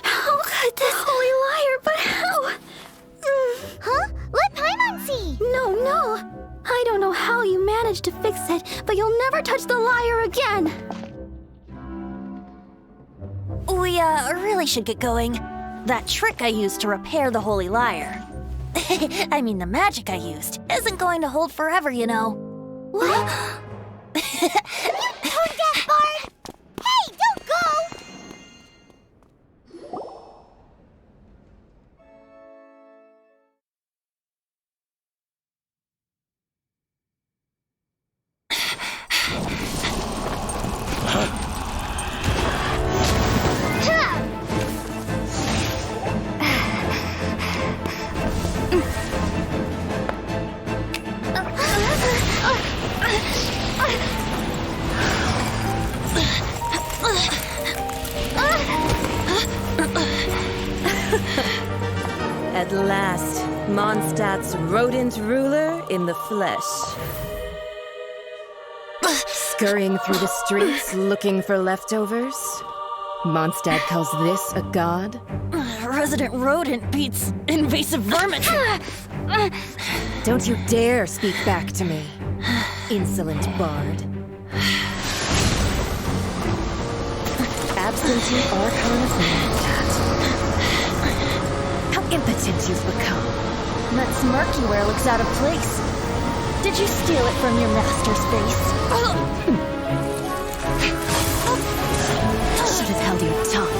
How could this Holy Lyre, but how? Huh? Let Paimon see! No. I don't know how you managed to fix it, but you'll never touch the lyre again! We, really should get going. That trick I used to repair the Holy Lyre. I mean, the magic I used isn't going to hold forever, you know. What? You tone deaf, Bard! Hey, don't go! At last, Mondstadt's rodent ruler in the flesh. Scurrying through the streets looking for leftovers? Mondstadt calls this a god? Resident rodent beats invasive vermin. Don't you dare speak back to me, insolent bard. Absentee Archon of Mondstadt. How impotent you've become. That smirky wear looks out of place. Did you steal it from your master's face? Should have held your tongue.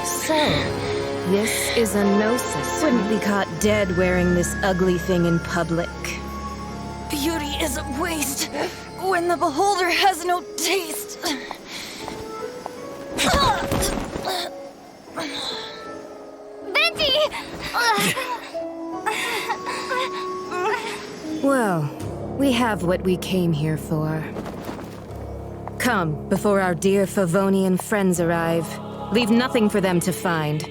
So, this is a gnosis. Wouldn't be caught dead wearing this ugly thing in public. Beauty is a waste when the beholder has no taste. Venti! Well, we have what we came here for. Come, before our dear Favonian friends arrive. Leave nothing for them to find.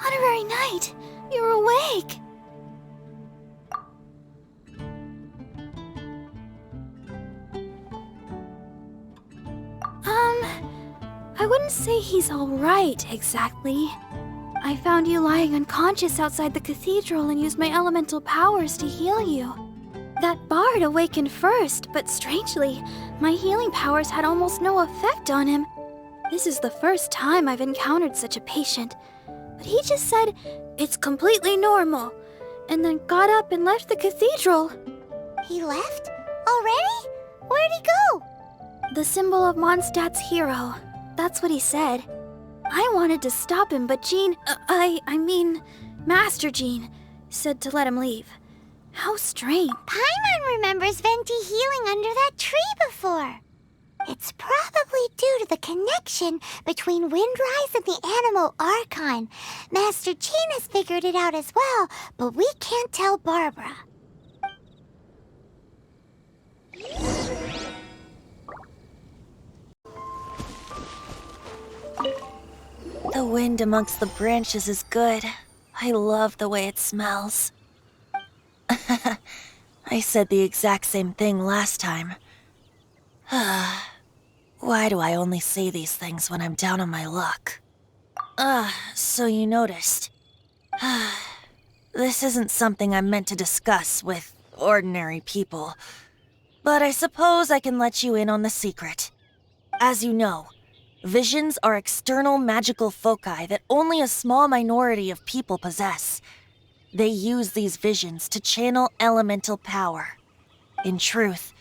Honorary Knight, you're awake! I wouldn't say he's alright, exactly. I found you lying unconscious outside the cathedral and used my elemental powers to heal you. That bard awakened first, but strangely, my healing powers had almost no effect on him. This is the first time I've encountered such a patient, but he just said, "It's completely normal," and then got up and left the cathedral. He left? Already? Where'd he go? The symbol of Mondstadt's hero. That's what he said. I wanted to stop him, but Jean, Master Jean, said to let him leave. How strange. Paimon remembers Venti healing under that tree before. It's probably due to the connection between Windrise and the Animal Archon. Master Jean has figured it out as well, but we can't tell Barbara. The wind amongst the branches is good. I love the way it smells. I said the exact same thing last time. Why do I only say these things when I'm down on my luck? So you noticed. This isn't something I'm meant to discuss with ordinary people, but I suppose I can let you in on the secret. As you know, visions are external magical foci that only a small minority of people possess. They use these visions to channel elemental power. In truth,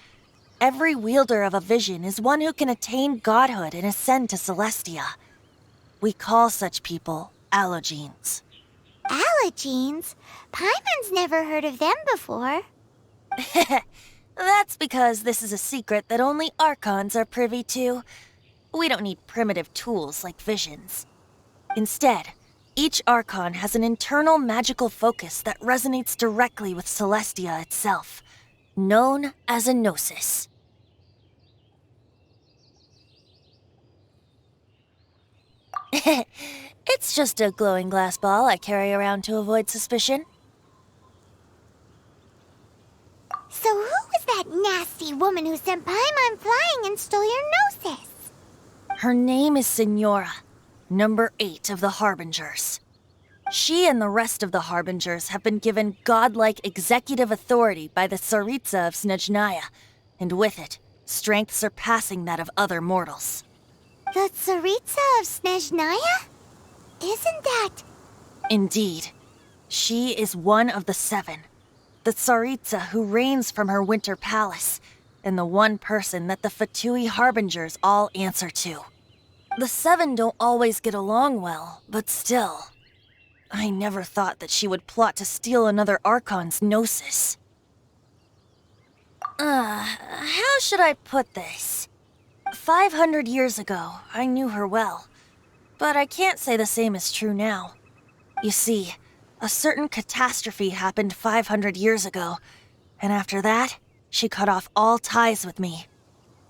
every wielder of a vision is one who can attain godhood and ascend to Celestia. We call such people allogenes. Allogenes? Paimon's never heard of them before. That's because this is a secret that only Archons are privy to. We don't need primitive tools like visions. Instead, each Archon has an internal magical focus that resonates directly with Celestia itself, known as a gnosis. It's just a glowing glass ball I carry around to avoid suspicion. So who was that nasty woman who sent Paimon flying and stole your gnosis? Her name is Signora, number 8 of the Harbingers. She and the rest of the Harbingers have been given godlike executive authority by the Tsaritsa of Snezhnaya, and with it, strength surpassing that of other mortals. The Tsaritsa of Snezhnaya? Isn't that... Indeed. She is one of the 7, the Tsaritsa who reigns from her winter palace, and the one person that the Fatui Harbingers all answer to. The 7 don't always get along well, but still. I never thought that she would plot to steal another Archon's gnosis. How should I put this? 500 years ago, I knew her well, but I can't say the same is true now. You see, a certain catastrophe happened 500 years ago, and after that, she cut off all ties with me.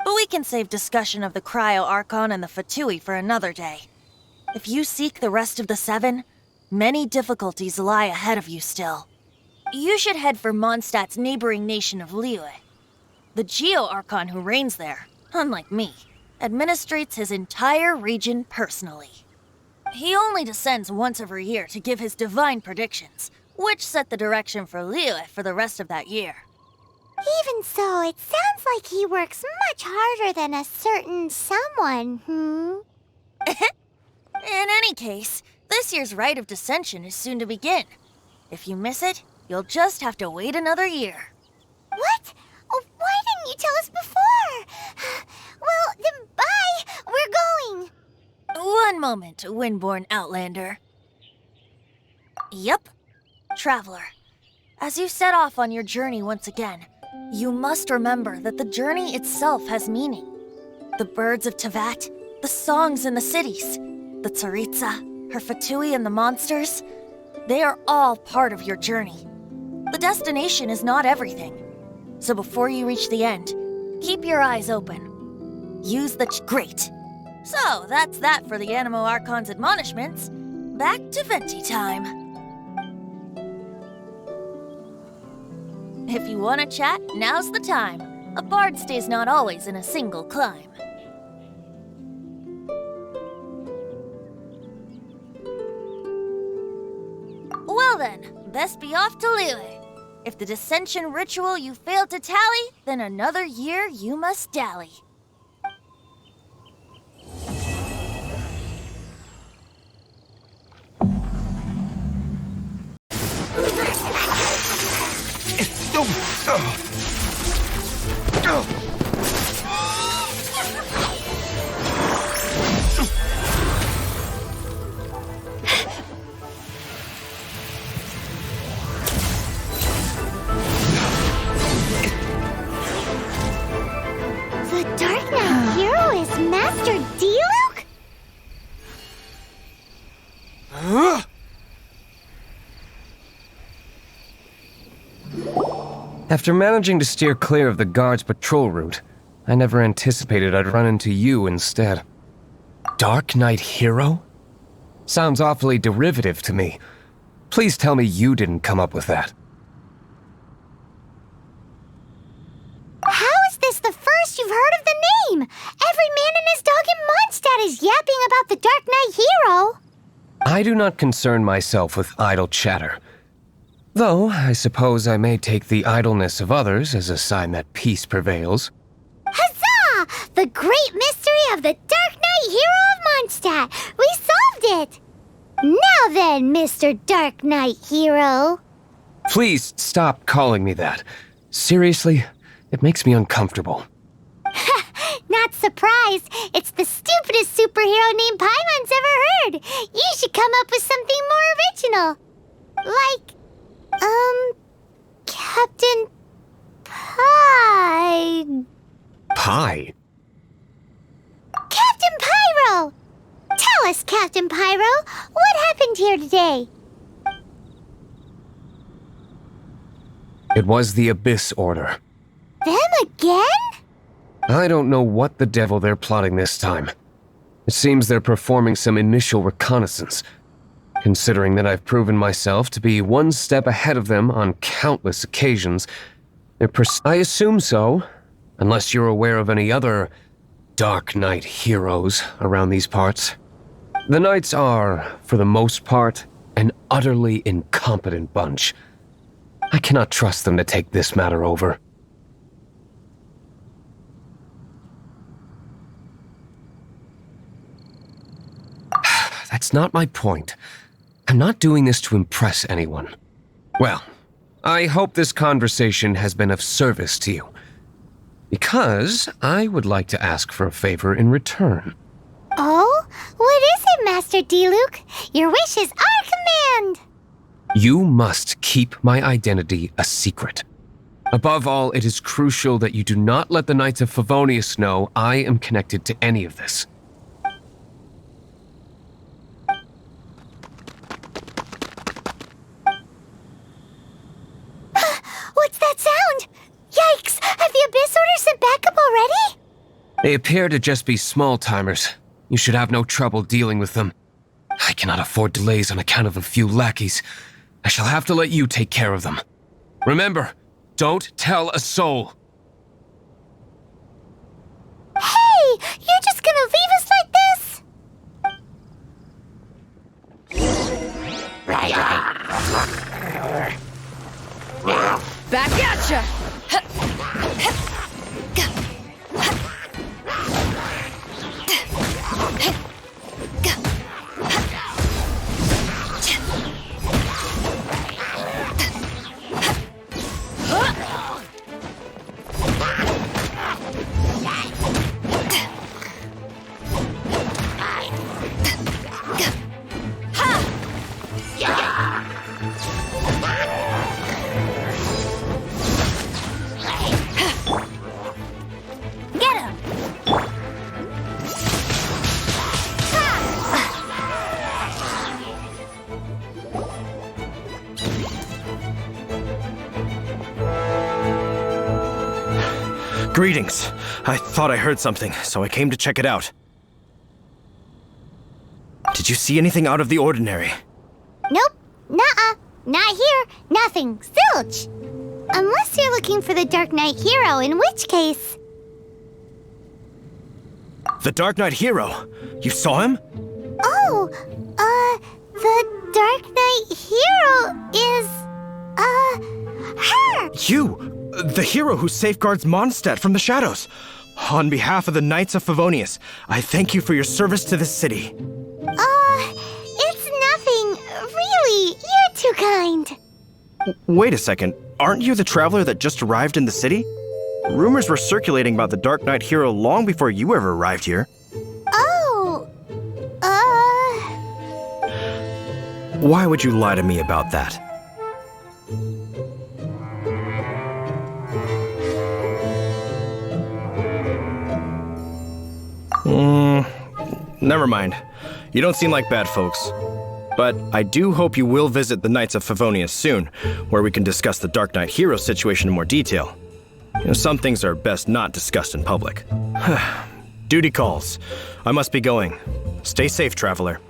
But we can save discussion of the Cryo Archon and the Fatui for another day. If you seek the rest of the 7, many difficulties lie ahead of you still. You should head for Mondstadt's neighboring nation of Liyue. The Geo-Archon who reigns there, unlike me, administrates his entire region personally. He only descends once every year to give his divine predictions, which set the direction for Liyue for the rest of that year. Even so, it sounds like he works much harder than a certain someone, In any case, this year's Rite of Descension is soon to begin. If you miss it, you'll just have to wait another year. What? Oh, why didn't you tell us before? Well, then bye! We're going! One moment, Windborn Outlander. Yep, Traveler. As you set off on your journey once again, you must remember that the journey itself has meaning. The birds of Tevat, the songs in the cities, the Tsaritsa, her Fatui and the monsters, they are all part of your journey. The destination is not everything. So before you reach the end, keep your eyes open. Use the Great. So that's that for the Animo Archon's admonishments. Back to Venti time. If you want to chat, now's the time. A bard stays not always in a single climb. Well then, best be off to Liyue. If the Dissension ritual you failed to tally, then another year you must dally. The Dark Knight After managing to steer clear of the guards' patrol route, I never anticipated I'd run into you instead. Dark Knight Hero? Sounds awfully derivative to me. Please tell me you didn't come up with that. How is this the first you've heard of the name? Every man and his dog in Mondstadt is yapping about the Dark Knight Hero. I do not concern myself with idle chatter. Though, I suppose I may take the idleness of others as a sign that peace prevails. Huzzah! The great mystery of the Dark Knight Hero of Mondstadt! We solved it! Now then, Mr. Dark Knight Hero. Please stop calling me that. Seriously, it makes me uncomfortable. Not surprised. It's the stupidest superhero name Paimon's ever heard. You should come up with something more original. Like, Captain Pie. Pie? Captain Pyro! Tell us, Captain Pyro, what happened here today? It was the Abyss Order. Them again? I don't know what the devil they're plotting this time. It seems they're performing some initial reconnaissance. Considering that I've proven myself to be one step ahead of them on countless occasions, I assume so, unless you're aware of any other Dark Knight heroes around these parts. The Knights are, for the most part, an utterly incompetent bunch. I cannot trust them to take this matter over. That's not my point. I'm not doing this to impress anyone. Well, I hope this conversation has been of service to you. Because I would like to ask for a favor in return. Oh? What is it, Master Diluc? Your wish is our command! You must keep my identity a secret. Above all, it is crucial that you do not let the Knights of Favonius know I am connected to any of this. What's that sound? Yikes! Have the Abyss Order sent backup already? They appear to just be small-timers. You should have no trouble dealing with them. I cannot afford delays on account of a few lackeys. I shall have to let you take care of them. Remember, don't tell a soul. Hey! You're just gonna leave us like this? Back at ya! Greetings. I thought I heard something, so I came to check it out. Did you see anything out of the ordinary? Nope. Nuh-uh. Not here. Nothing. Zilch. Unless you're looking for the Dark Knight Hero, in which case... The Dark Knight Hero? You saw him? Oh, the Dark Knight Hero is, her! You! The hero who safeguards Mondstadt from the shadows. On behalf of the Knights of Favonius, I thank you for your service to this city. It's nothing. Really, you're too kind. Wait a second. Aren't you the traveler that just arrived in the city? Rumors were circulating about the Dark Knight Hero long before you ever arrived here. Oh, Why would you lie to me about that? Never mind. You don't seem like bad folks. But I do hope you will visit the Knights of Favonius soon, where we can discuss the Dark Knight hero situation in more detail. Some things are best not discussed in public. Duty calls. I must be going. Stay safe, traveler.